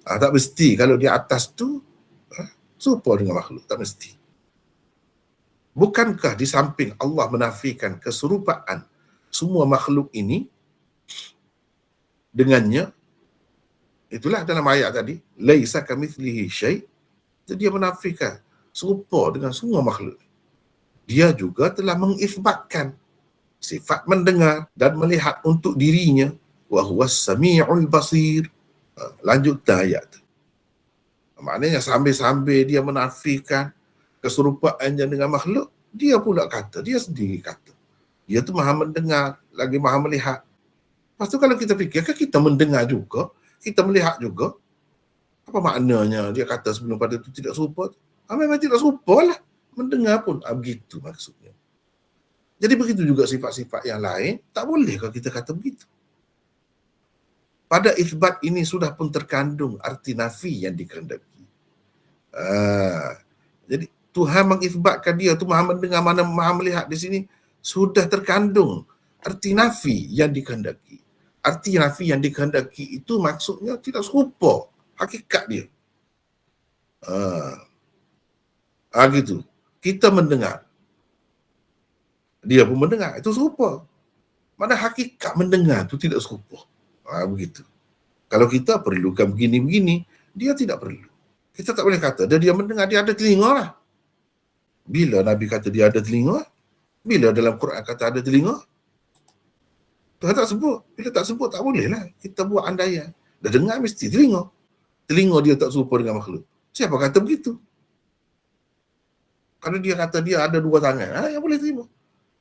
Tak mesti kalau di atas tu serupa dengan makhluk, tak mesti. Bukankah di samping Allah menafikan keserupaan semua makhluk ini dengannya, itulah dalam ayat tadi, laisa kamitslihi syai', dia menafikan serupa dengan semua makhluk. Dia juga telah mengisbatkan sifat mendengar dan melihat untuk dirinya, wa huwas sami'ul basir. Lanjut ayat tu. Maknanya sambil-sambil dia menafikan keserupaannya dengan makhluk, dia pula kata, dia sendiri kata, dia tu maha mendengar, lagi maha melihat. Lepas tu kalau kita fikir, kan kita mendengar juga, kita melihat juga, apa maknanya dia kata sebelum pada itu tidak serupa? Memang tidak serupa lah, mendengar pun. Begitu maksudnya. Jadi begitu juga sifat-sifat yang lain, tak boleh kalau kita kata begitu. Pada isbat ini sudah pun terkandung arti nafi yang dikehendaki. Jadi Tuhan mengisbatkan dia tu maha mendengar, maha melihat di sini sudah terkandung arti nafi yang dikehendaki. Arti nafi yang dikehendaki itu maksudnya tidak serupa hakikat dia. Gitu. Kita mendengar, dia pun mendengar, itu serupa. Mana hakikat mendengar itu tidak serupa. Begitu. Kalau kita perlukan begini-begini, dia tidak perlu. Kita tak boleh kata dia mendengar, dia ada telinga lah. Bila Nabi kata dia ada telinga? Bila dalam Quran kata ada telinga? Tuhan tak sebut. Bila tak sebut, tak boleh lah. Kita buat andaian. Dah dengar mesti telinga. Telinga dia tak serupa dengan makhluk. Siapa kata begitu? Kalau dia kata dia ada dua tangan, yang boleh terima.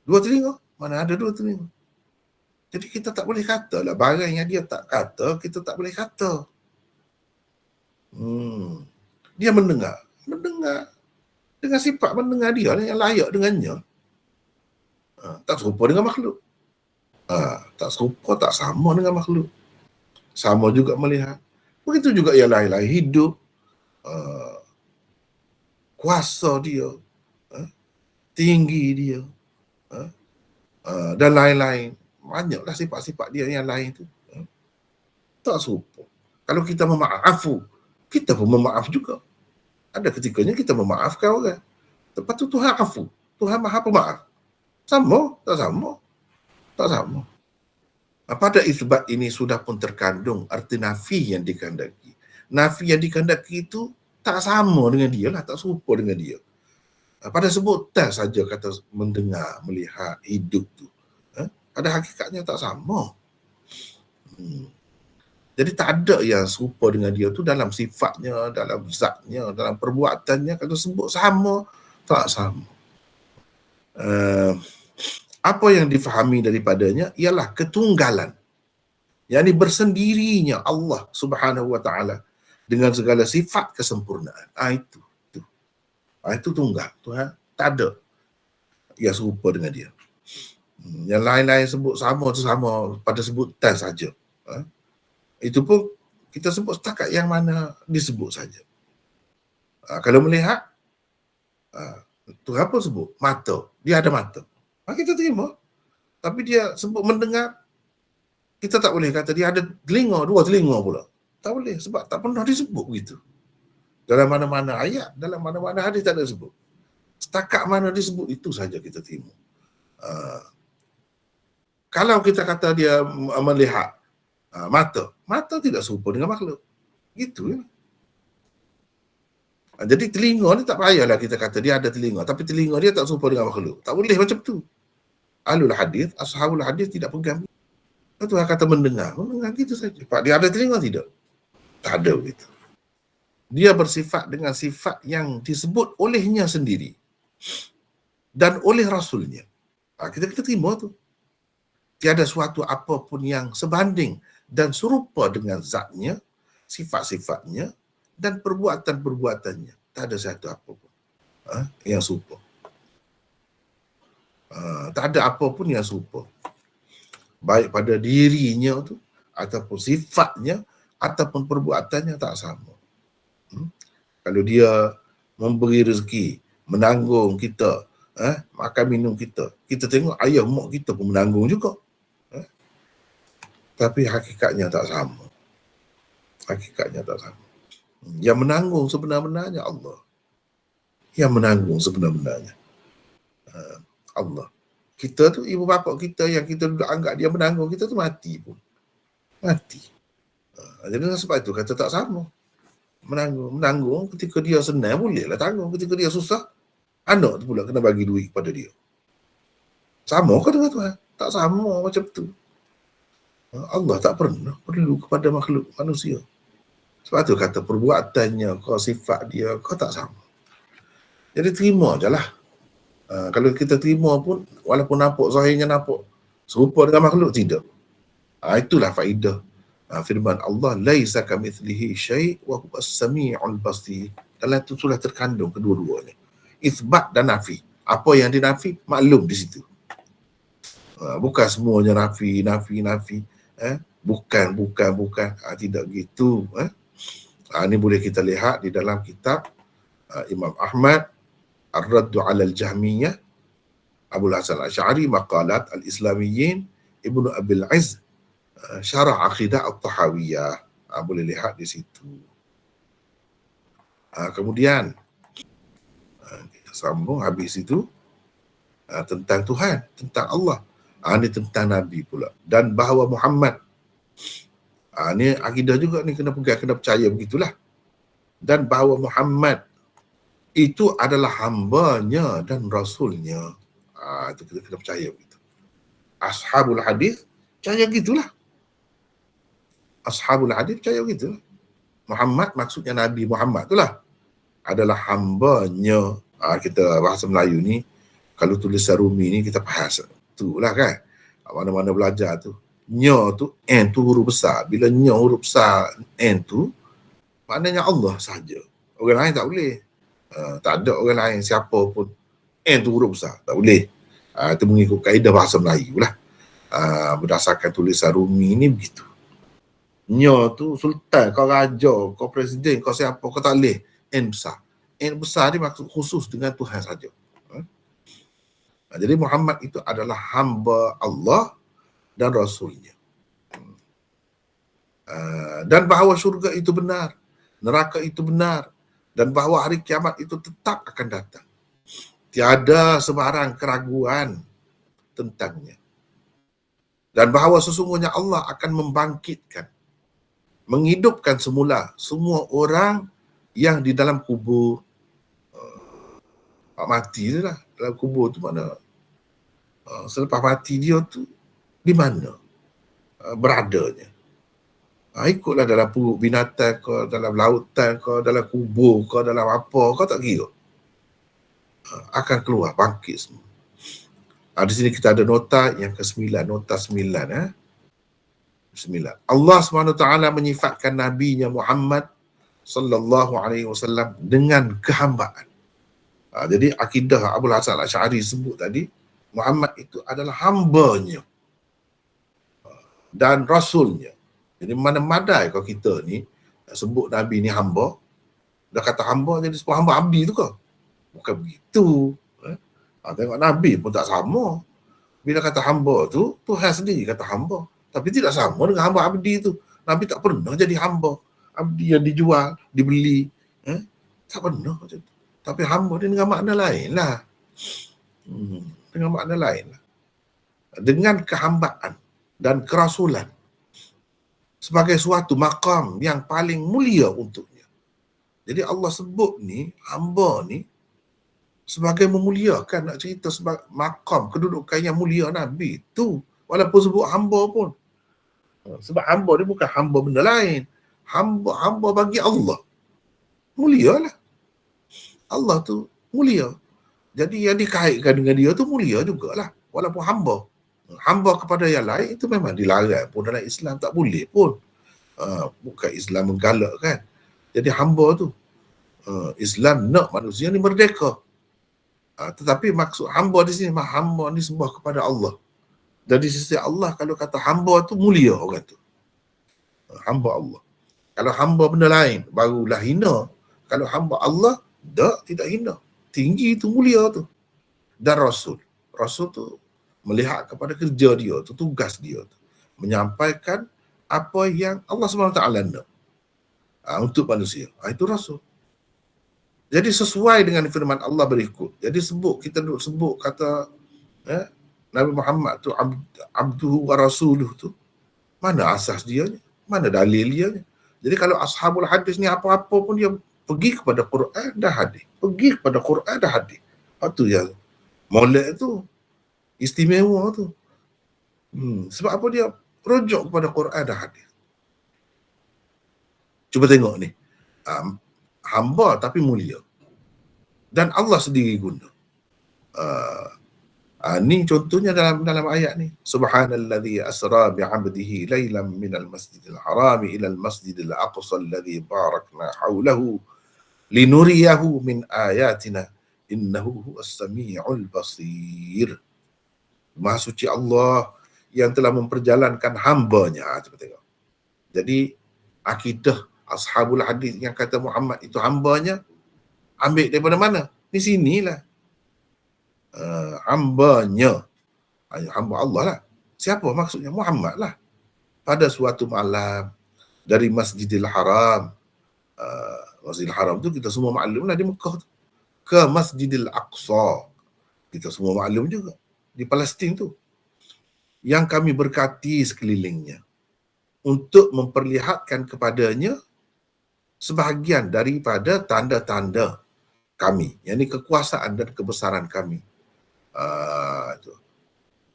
Dua telinga? Mana ada dua telinga? Jadi kita tak boleh kata lah. Barang yang dia tak kata, kita tak boleh kata. Dia mendengar. Mendengar. Dengan sifat mendengar dia yang layak dengannya. Tak serupa dengan makhluk. Tak serupa, tak sama dengan makhluk. Sama juga melihat. Begitu juga yang lain-lain hidup. Kuasa dia. Tinggi dia. Dan lain-lain. Banyaklah sifat-sifat dia yang lain tu. Tak serupa. Kalau kita memaafu, kita pun memaaf juga. Ada ketikanya kita memaafkan orang. Lepas tu Tuhan afu. Tuhan maha pemaaf. Sama? Tak sama. Tak sama. Pada isbat ini sudah pun terkandung arti nafi yang dikehendaki. Nafi yang dikehendaki itu tak sama dengan dia lah. Tak serupa dengan dia. Pada sebutan saja kata mendengar, melihat, hidup tu. Pada hakikatnya tak sama. Jadi tak ada yang serupa dengan dia tu dalam sifatnya, dalam zatnya, dalam perbuatannya. Kalau sebut sama, tak sama. Apa yang difahami daripadanya ialah ketunggalan. Yang ini bersendirinya Allah Subhanahu Wa Taala dengan segala sifat kesempurnaan. Itu. Itu tunggal. Tuhan tak ada yang serupa dengan dia. Yang lain-lain sebut sama tu sama pada sebutan saja. Itu pun kita sebut setakat yang mana disebut saja. Kalau melihat, Tuhan pun sebut mata. Dia ada mata. Kita terima. Tapi dia sebut mendengar, kita tak boleh kata dia ada telinga, dua telinga pula. Tak boleh sebab tak pernah disebut begitu. Dalam mana-mana ayat, dalam mana-mana hadis tak ada sebut. Setakat mana disebut itu saja kita terima. Kalau kita kata dia melihat, mata tidak serupa dengan makhluk. Gitu ya. Jadi telinga ni tak payahlah kita kata dia ada telinga, tapi telinga dia tak serupa dengan makhluk. Tak boleh macam tu. Ahlul hadis, ashabul hadis tidak pegang. Tuhan kata mendengar gitu saja. Pak dia ada telinga tidak? Tak ada begitu. Dia bersifat dengan sifat yang disebut olehnya sendiri dan oleh Rasulnya. Kita terima tu. Tiada suatu apapun yang sebanding dan serupa dengan zatnya, sifat-sifatnya dan perbuatan-perbuatannya. Tak ada satu apapun yang serupa. Tak ada apapun yang serupa. Baik pada dirinya tu ataupun sifatnya ataupun perbuatannya tak sama. Kalau dia memberi rezeki, menanggung kita, makan minum kita, kita tengok ayah mak kita pun menanggung juga. Tapi hakikatnya tak sama. Hakikatnya tak sama. Yang menanggung sebenar-benarnya Allah. Yang menanggung sebenar-benarnya Allah. Kita tu, ibu bapa kita yang kita anggap dia menanggung kita tu mati pun. Mati. Jadi sebab itu kata tak sama. Menanggung ketika dia senang bolehlah tanggung, ketika dia susah anak tu pula kena bagi duit kepada dia. Sama ke dengan Tuhan? Tak sama macam tu. Allah tak pernah perlu kepada makhluk manusia. Sebab tu kata perbuatannya, kau sifat dia, kau tak sama. Jadi terima je lah. Kalau kita terima pun, walaupun nampak zahirnya nampak serupa dengan makhluk, tidak. Itulah faedah firman Allah, laisa kamitslihi syai' wa huwas samiul basir. Dalam itu sudah terkandung kedua-duanya, isbat dan nafi. Apa yang dinafi maklum di situ. Bukan semuanya nafi. Bukan. Tidak gitu. Ini boleh kita lihat di dalam kitab Imam Ahmad Ar-Raddu 'ala al-Jahmiyah, Abul Hasan Al-Asy'ari, Maqalat Al-Islamiyyin, Ibnu Abil Izz, Syarah Aqidah At-Tahawiyah. Boleh lihat di situ. Kemudian kita sambung habis itu tentang Tuhan, tentang Allah. Ini tentang Nabi pula. Dan bahawa Muhammad, ini akidah juga ni, kena pegang, kena percaya begitulah. Dan bahawa Muhammad itu adalah hambanya dan rasulnya. Itu kita kena percaya begitu. Ashabul hadis percaya gitulah. Ashabul hadis percaya gitulah. Muhammad maksudnya Nabi Muhammad itulah adalah hambanya. Kita bahasa Melayu ni, kalau tulisan Rumi ni kita bahas itulah kan. Mana-mana belajar tu, nya tu, n tu huruf besar. Bila nya huruf besar, n tu, maknanya Allah sahaja. Orang lain tak boleh. Tak ada orang lain siapa pun n tu huruf besar, tak boleh. Itu mengikut kaedah bahasa Melayu lah. Berdasarkan tulisan Rumi ni begitu. Nya tu sultan, kau raja, kau presiden, kau siapa, kau tak boleh n besar. N besar ni maksud khusus dengan Tuhan saja. Jadi Muhammad itu adalah hamba Allah dan Rasulnya. Dan bahawa syurga itu benar, neraka itu benar, dan bahawa hari kiamat itu tetap akan datang. Tiada sebarang keraguan tentangnya. Dan bahawa sesungguhnya Allah akan membangkitkan, menghidupkan semula semua orang yang di dalam kubur. Mati je lah. Dalam kubur tu mana? Selepas mati dia tu di mana beradanya? Ikutlah dalam perut binatang ke, dalam lautan ke, dalam kubur ke, dalam apa ke, tak kira. Akan keluar, bangkit semua. Di sini kita ada nota yang ke-9, nota 9. 9. Allah SWT menyifatkan Nabi-Nya Muhammad sallallahu alaihi wasallam dengan kehambaan. Jadi akidah Abul Hasan Al-Asy'ari sebut tadi, Muhammad itu adalah hambanya dan rasulnya. Jadi mana-mana kalau kita ni sebut Nabi ni hamba, dah kata hamba jadi sebuah hamba abdi tu ke? Bukan begitu. Tengok Nabi pun tak sama. Bila kata hamba tu, Tuhan sendiri kata hamba. Tapi tidak sama dengan hamba abdi tu. Nabi tak pernah jadi hamba. Abdi yang dijual, dibeli. Tak pernah macam tu. Tapi hamba dia dengan makna lain lah. Dengan makna lain lah. Dengan kehambaan dan kerasulan sebagai suatu makam yang paling mulia untuknya. Jadi Allah sebut ni, hamba ni, sebagai memuliakan, nak cerita sebagai makam, kedudukan yang mulia Nabi tu. Walaupun sebut hamba pun. Sebab hamba ni bukan hamba benda lain. Hamba bagi Allah. Mulia lah. Allah tu mulia. Jadi yang dikaitkan dengan dia tu mulia jugalah. Walaupun hamba. Hamba kepada yang lain itu memang dilarang pun dalam Islam, tak boleh pun. Bukan Islam menggalakkan. Jadi hamba tu, Islam nak manusia ni merdeka. Tetapi maksud hamba di sini, hamba ni sembah kepada Allah. Dari sisi Allah, kalau kata hamba tu mulia orang tu. Hamba Allah. Kalau hamba benda lain, barulah hina. Kalau hamba Allah, tidak hina. Tinggi tu, mulia tu. Dan Rasul tu melihat kepada kerja dia tu, tugas dia tu, menyampaikan apa yang Allah SWT nak untuk manusia. Itu Rasul. Jadi sesuai dengan firman Allah berikut. Jadi kita duk sebut kata Nabi Muhammad tu abduhu wa rasuluh tu, mana asas dia? Mana dalil dia? Jadi kalau ashabul hadis ni apa-apa pun dia pergi kepada Quran dan hadis. Pergi kepada Quran dan hadis. Itu yang molek tu, istimewa tu. Sebab apa dia rujuk kepada Quran dan hadis? Cuba tengok ni. Hamba tapi mulia. Dan Allah sendiri guna. Ni contohnya dalam ayat ni. Subhanallazi asra bi'abdihi laylan minal masjidil harami ilal masjidil aqsa alladhi barakna hawlahu linuriyahu min ayatina innahu huwas sami'ul basir. Maha suci Allah yang telah memperjalankan hambanya. Cuba tengok. Jadi akidah ashabul hadis yang kata Muhammad itu hambanya, ambil daripada mana? Di sinilah. Hambanya, hamba Allah lah. Siapa maksudnya? Muhammad lah. Pada suatu malam dari Masjidil Haram, Masjidil Haram tu kita semua maklum lah di Mekah tu, ke Masjidil Aqsa, kita semua maklum juga, di Palestin tu, yang kami berkati sekelilingnya untuk memperlihatkan kepadanya sebahagian daripada tanda-tanda kami, yakni kekuasaan dan kebesaran kami.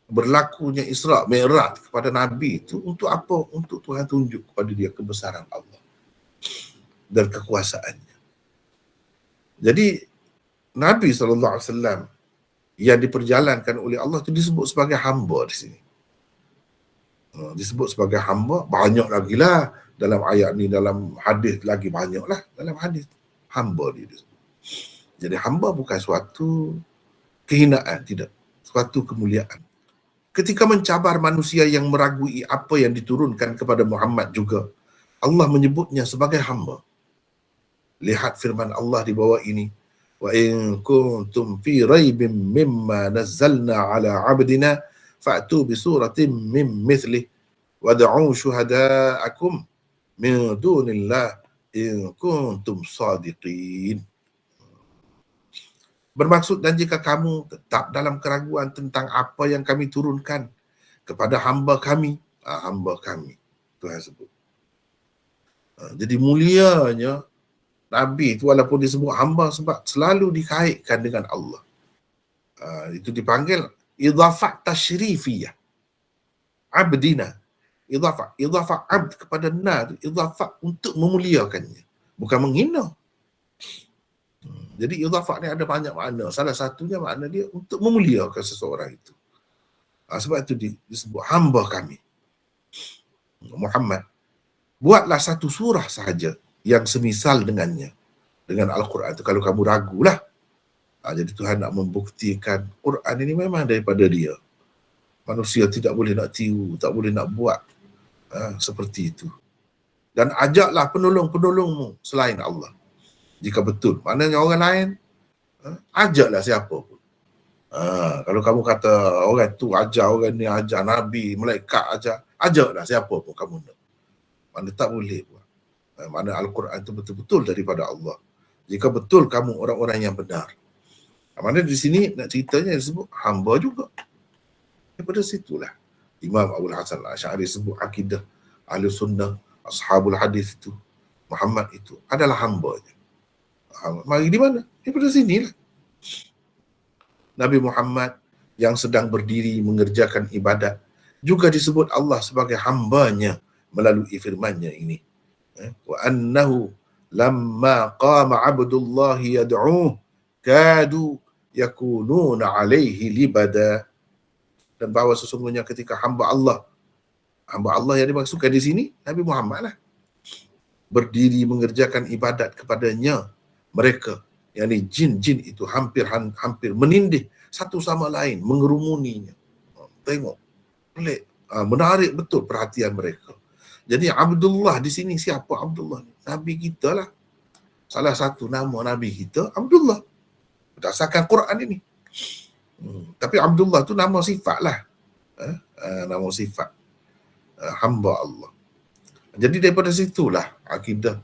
Berlakunya Isra' Mi'raj kepada Nabi itu untuk apa? Untuk Tuhan tunjuk kepada dia kebesaran Allah dan kekuasaannya. Jadi Nabi SAW yang diperjalankan oleh Allah itu disebut sebagai hamba di sini. Disebut sebagai hamba, banyak lagi lah dalam ayat ni, dalam hadis lagi banyak lah dalam hadis. Hamba dia disebut. Jadi hamba bukan suatu kehinaan, tidak. Suatu kemuliaan. Ketika mencabar manusia yang meragui apa yang diturunkan kepada Muhammad juga, Allah menyebutnya sebagai hamba. Lihat firman Allah di bawah ini. Wa in kuntum fi raibin mimma nazzalna ala 'abdina fa'tu bi suratin min mithlih wad'u syuhada'akum min dunillah in kuntum sadiqin. Bermaksud, dan jika kamu tetap dalam keraguan tentang apa yang kami turunkan kepada hamba kami, Tuhan sebut. Jadi mulianya Nabi itu walaupun disebut hamba sebab selalu dikaitkan dengan Allah. Itu dipanggil idhafat tashrifiyah. Abdina. Idhafat abd kepada na itu idhafat untuk memuliakannya, bukan menghina. Jadi idhafat ni ada banyak makna. Salah satunya makna dia untuk memuliakan seseorang itu. Sebab itu disebut hamba kami. Muhammad, buatlah satu surah sahaja yang semisal dengannya, dengan Al-Quran itu, kalau kamu ragulah. Jadi Tuhan nak membuktikan Quran ini memang daripada dia. Manusia tidak boleh nak tiru, tak boleh nak buat seperti itu. Dan ajaklah penolong-penolongmu selain Allah. Jika betul, maknanya orang lain, ajaklah siapa pun. Kalau kamu kata orang tu ajar, orang ni ajar, Nabi, malaikat ajar, ajaklah siapa pun kamu nak. Mana tak boleh buat. Mana Al-Quran itu betul-betul daripada Allah. Jika betul kamu orang-orang yang benar. Mana di sini nak ceritanya disebut hamba juga. Daripada situlah Imam Abu Hasan Al-Asy'ari sebut akidah Ahli Sunnah, Ashabul Hadis itu, Muhammad itu adalah hambanya. Mari di mana? Daripada sinilah. Nabi Muhammad yang sedang berdiri mengerjakan ibadat juga disebut Allah sebagai hambanya melalui firman-Nya ini. Wa annahu lamma qama 'abdullahi yad'uhu kadu yakununa 'alaihi libada. Dan bahawa sesungguhnya ketika hamba Allah yang dimaksudkan di sini Nabi Muhammad lah, berdiri mengerjakan ibadat kepadanya, mereka, yakni jin-jin itu hampir menindih satu sama lain, mengerumuninya. Tengok, pelik, menarik betul perhatian mereka. Jadi Abdullah di sini siapa Abdullah? Nabi kita lah. Salah satu nama Nabi kita Abdullah. Berdasarkan Quran ini. Tapi Abdullah tu nama sifat lah. Nama sifat. Hamba Allah. Jadi daripada situlah akidah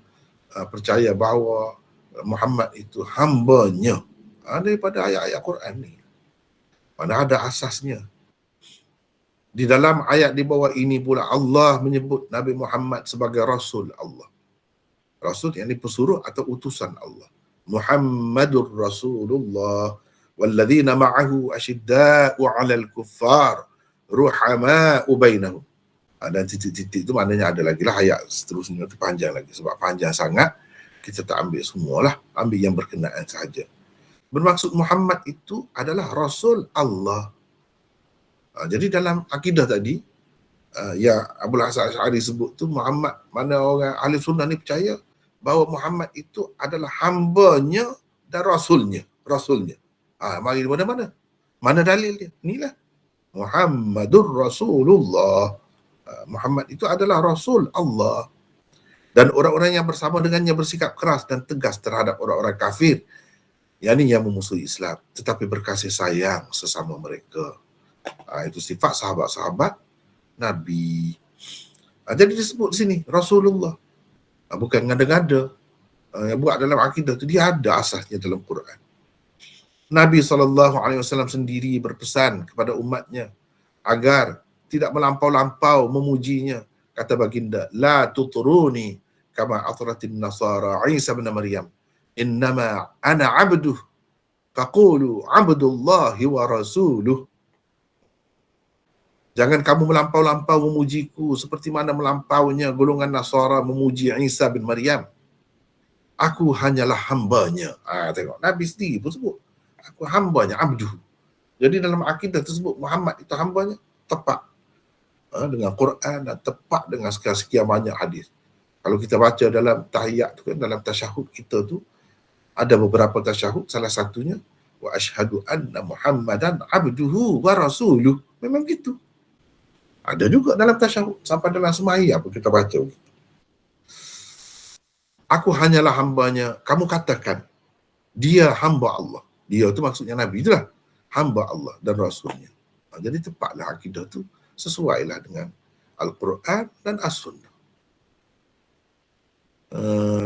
percaya bahawa Muhammad itu hambanya. Daripada ayat-ayat Quran ni. Mana ada asasnya. Di dalam ayat di bawah ini pula Allah menyebut Nabi Muhammad sebagai Rasul Allah. Rasul yang pesuruh atau utusan Allah. Muhammadur Rasulullah walladzina ma'ahu asyidda'u 'alal kuffar ruhama'u bainahum. Dan titik-titik itu maknanya ada lagi lah ayat seterusnya itu panjang lagi. Sebab panjang sangat, kita tak ambil semualah, ambil yang berkenaan sahaja. Bermaksud Muhammad itu adalah Rasul Allah. Jadi dalam akidah tadi, yang Abul Hasan Asy'ari sebut tu Muhammad, mana orang ahli sunnah ni percaya bahawa Muhammad itu adalah hambanya dan rasulnya. Mari mana-mana. Mana dalil dia? Inilah. Muhammadur Rasulullah. Muhammad itu adalah Rasul Allah. Dan orang-orang yang bersama dengannya bersikap keras dan tegas terhadap orang-orang kafir, yakni yang memusuhi Islam, tetapi berkasih sayang sesama mereka. Itu sifat sahabat-sahabat Nabi. Jadi disebut sini Rasulullah. Bukan ngada-ngada. Yang buat dalam akidah tu dia ada asasnya dalam Quran. Nabi SAW sendiri berpesan kepada umatnya agar tidak melampau-lampau memujinya. Kata baginda, la tutruni kama atratin nasara Isa bin Maryam. Innama ana abduh faqulu abdullahi wa rasuluh. Jangan kamu melampau-lampau memujiku seperti mana melampaunya golongan Nasara memuji Isa bin Maryam. Aku hanyalah hambanya. Tengok, Nabi sendiri pun sebut. Aku hambanya, abduh. Jadi dalam akidah tersebut, Muhammad itu hambanya, tepat. Dengan Quran dan tepat dengan sekian banyak hadis. Kalau kita baca dalam tahiyat tu kan, dalam tasyahud kita tu, ada beberapa tasyahud, salah satunya, wa asyhadu anna Muhammadan abduhu wa rasuluh. Memang gitu. Ada juga dalam tasyahud, sampai dalam sembahyang pun kita baca. Aku hanyalah hambanya, kamu katakan, dia hamba Allah. Dia tu maksudnya Nabi itulah, hamba Allah dan Rasulnya. Jadi tepatlah akidah tu, sesuailah dengan Al-Quran dan As-Sunnah.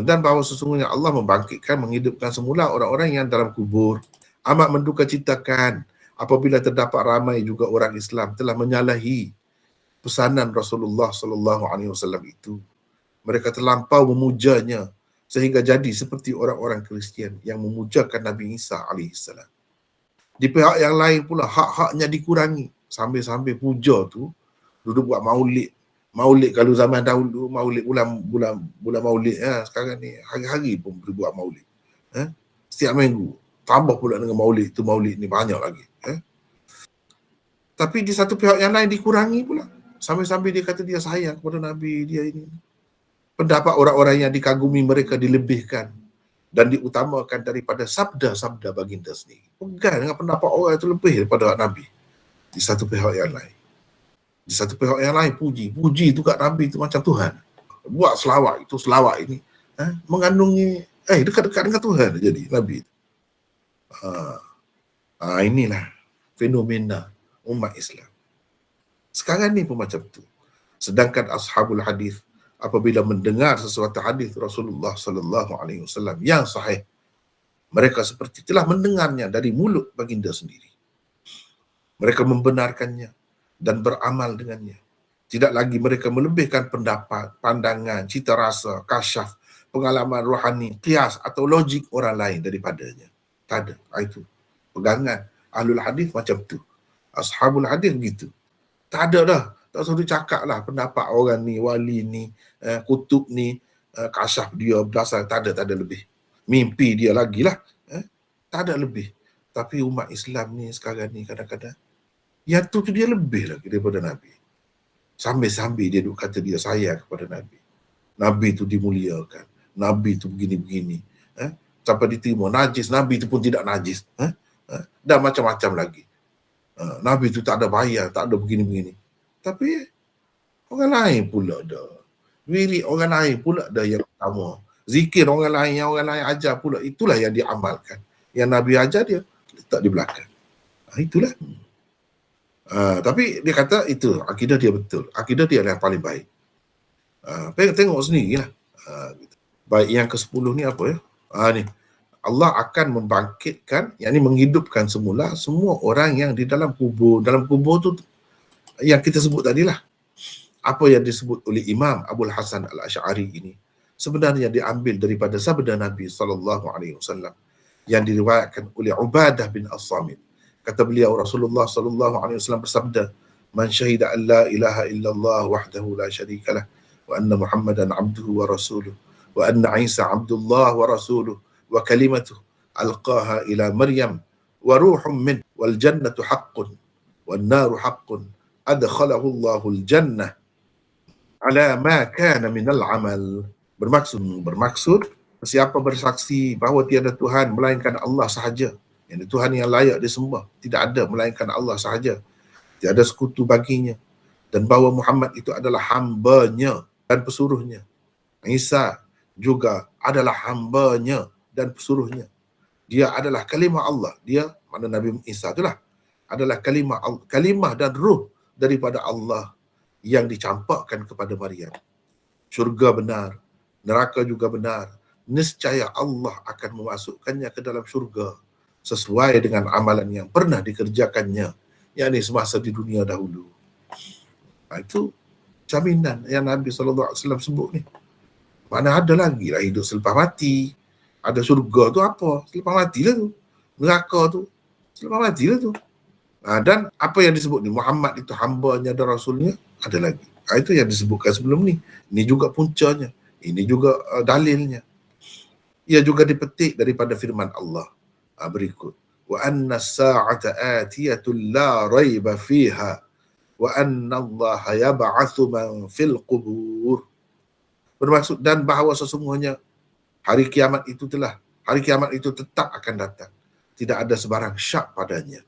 Dan bahawa sesungguhnya Allah membangkitkan, menghidupkan semula orang-orang yang dalam kubur. Amat menduka citakan apabila terdapat ramai juga orang Islam telah menyalahi pesanan Rasulullah SAW itu. Mereka terlampau memujanya sehingga jadi seperti orang-orang Kristian yang memujakan Nabi Isa AS. Di pihak yang lain pula hak-haknya dikurangi. Sambil-sambil puja tu duduk buat maulid. Maulid kalau zaman dahulu maulid bulan maulid, sekarang ni hari-hari pun boleh buat maulid. Setiap minggu. Tambah pula dengan maulid tu, maulid ni banyak lagi. Tapi di satu pihak yang lain dikurangi pula. Sambil-sambil dia kata dia sayang kepada Nabi, dia ini. Pendapat orang-orang yang dikagumi mereka dilebihkan dan diutamakan daripada sabda-sabda baginda sendiri. Pegang dengan pendapat orang itu lebih daripada Nabi. Di satu pihak yang lain. Di satu pihak yang lain puji tu kat Nabi itu macam Tuhan. Buat selawat ini mengandungi dekat-dekat dengan Tuhan jadi Nabi. Inilah fenomena umat Islam. Sekarang ni pun macam tu. Sedangkan ashabul hadis apabila mendengar sesuatu hadis Rasulullah SAW yang sahih, mereka seperti telah mendengarnya dari mulut baginda sendiri. Mereka membenarkannya dan beramal dengannya. Tidak lagi mereka melebihkan pendapat, pandangan, cita rasa, kasyaf, pengalaman rohani, qiyas atau logik orang lain daripadanya. Tak ada. Itu pegangan ahlul hadis macam tu. Ashabul hadis begitu. Tak ada dah. Tak suruh cakap lah pendapat orang ni, wali ni, kutub ni, kasyaf dia berdasar, tak ada lebih. Mimpi dia lagi lah. Tak ada lebih. Tapi umat Islam ni sekarang ni kadang-kadang, yang tu dia lebih lagi daripada Nabi. Sambil-sambil dia duk kata dia sayang kepada Nabi. Nabi tu dimuliakan. Nabi tu begini-begini. Sampai diterima najis, Nabi tu pun tidak najis. Dan macam-macam lagi. Nabi tu tak ada bayar, tak ada begini-begini. Tapi orang lain pula dah Wirid orang lain pula dah yang utama. Zikir orang lain yang orang lain ajar pula, itulah yang diamalkan. Yang Nabi ajar dia letak di belakang. Itulah. Tapi dia kata itu akidah dia betul. Akidah dia yang paling baik. Tengok sendirilah. Baik, yang ke-10 ni apa ya? Ni. Allah akan membangkitkan, yakni menghidupkan semula semua orang yang di dalam kubur. Dalam kubur tu yang kita sebut tadilah. Apa yang disebut oleh Imam Abul Hasan Al-Asy'ari ini sebenarnya diambil daripada sabda Nabi SAW yang diriwayatkan oleh Ubadah bin As-Samit. Kata beliau, Rasulullah SAW bersabda, "Man syahida an la ilaha illallah wahdahu la syarikalah wa anna Muhammadan abduhu wa rasuluh wa anna Isa abdullah wa rasuluh wa kalimatuh alqaha ila Maryam wa ruhum min wal jannatu haqqun wan naru haqqun adkhalahu Allahul jannah ala ma kana minal amal." Bermaksud siapa bersaksi bahawa tiada Tuhan melainkan Allah sahaja, yang Tuhan yang layak disembah, tidak ada melainkan Allah sahaja, tiada sekutu baginya, dan bahawa Muhammad itu adalah hambanya dan pesuruhnya. Isa juga adalah hambanya dan pesuruhnya. Dia adalah kalimah Allah. Dia, mana Nabi Isa itulah, adalah kalimah dan ruh daripada Allah yang dicampakkan kepada Maryam. Syurga benar, neraka juga benar. Nescaya Allah akan memasukkannya ke dalam syurga sesuai dengan amalan yang pernah dikerjakannya, yakni semasa di dunia dahulu. Itu jaminan yang Nabi SAW sebut ni. Mana ada lagi lah hidup selepas mati. Ada syurga tu apa? Selepas mati lah tu. Neraka tu selepas mati lah tu. Dan apa yang disebut ni, Muhammad itu hambanya dan rasulnya, ada lagi. Itu yang disebutkan sebelum ni. Ini juga puncanya. Ini juga dalilnya. Ia juga dipetik daripada firman Allah berikut. Wa anna as-sa'ata atiyatun la raiba fiha wa anna Allah yab'atsu man fil qubur. Bermaksud, dan bahawa sesungguhnya hari kiamat itu tetap akan datang. Tidak ada sebarang syak padanya.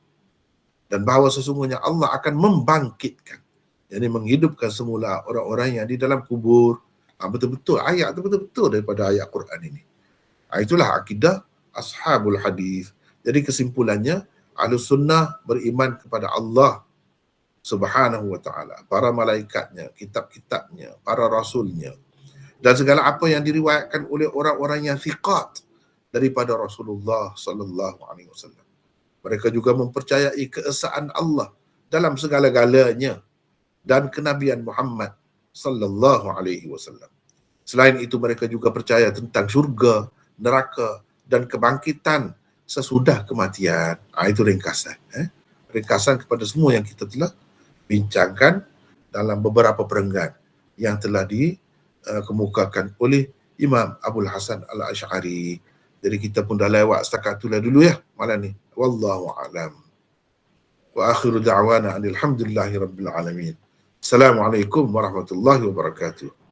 Dan bahawa sesungguhnya Allah akan membangkitkan, yakni menghidupkan semula orang-orang yang di dalam kubur. Betul-betul ayat itu betul-betul daripada ayat Quran ini. Itulah akidah ashabul hadis. Jadi kesimpulannya, Ahlus Sunnah beriman kepada Allah Subhanahu wa taala, para malaikatnya, kitab-kitabnya, para rasulnya, dan segala apa yang diriwayatkan oleh orang-orang yang thiqat daripada Rasulullah sallallahu alaihi wasallam. Mereka juga mempercayai keesaan Allah dalam segala-galanya dan kenabian Muhammad sallallahu alaihi wasallam. Selain itu, mereka juga percaya tentang syurga, neraka dan kebangkitan sesudah kematian. Itu ringkasan. Ringkasan kepada semua yang kita telah bincangkan dalam beberapa perenggan yang telah dikemukakan oleh Imam Abul Hasan Al-Asy'ari. Jadi kita pun dah lewat setakat itulah dulu ya malam ni. Wallahu a'lam. Wa akhiru da'wana alhamdulillahi rabbil alamin. Assalamualaikum warahmatullahi wabarakatuh.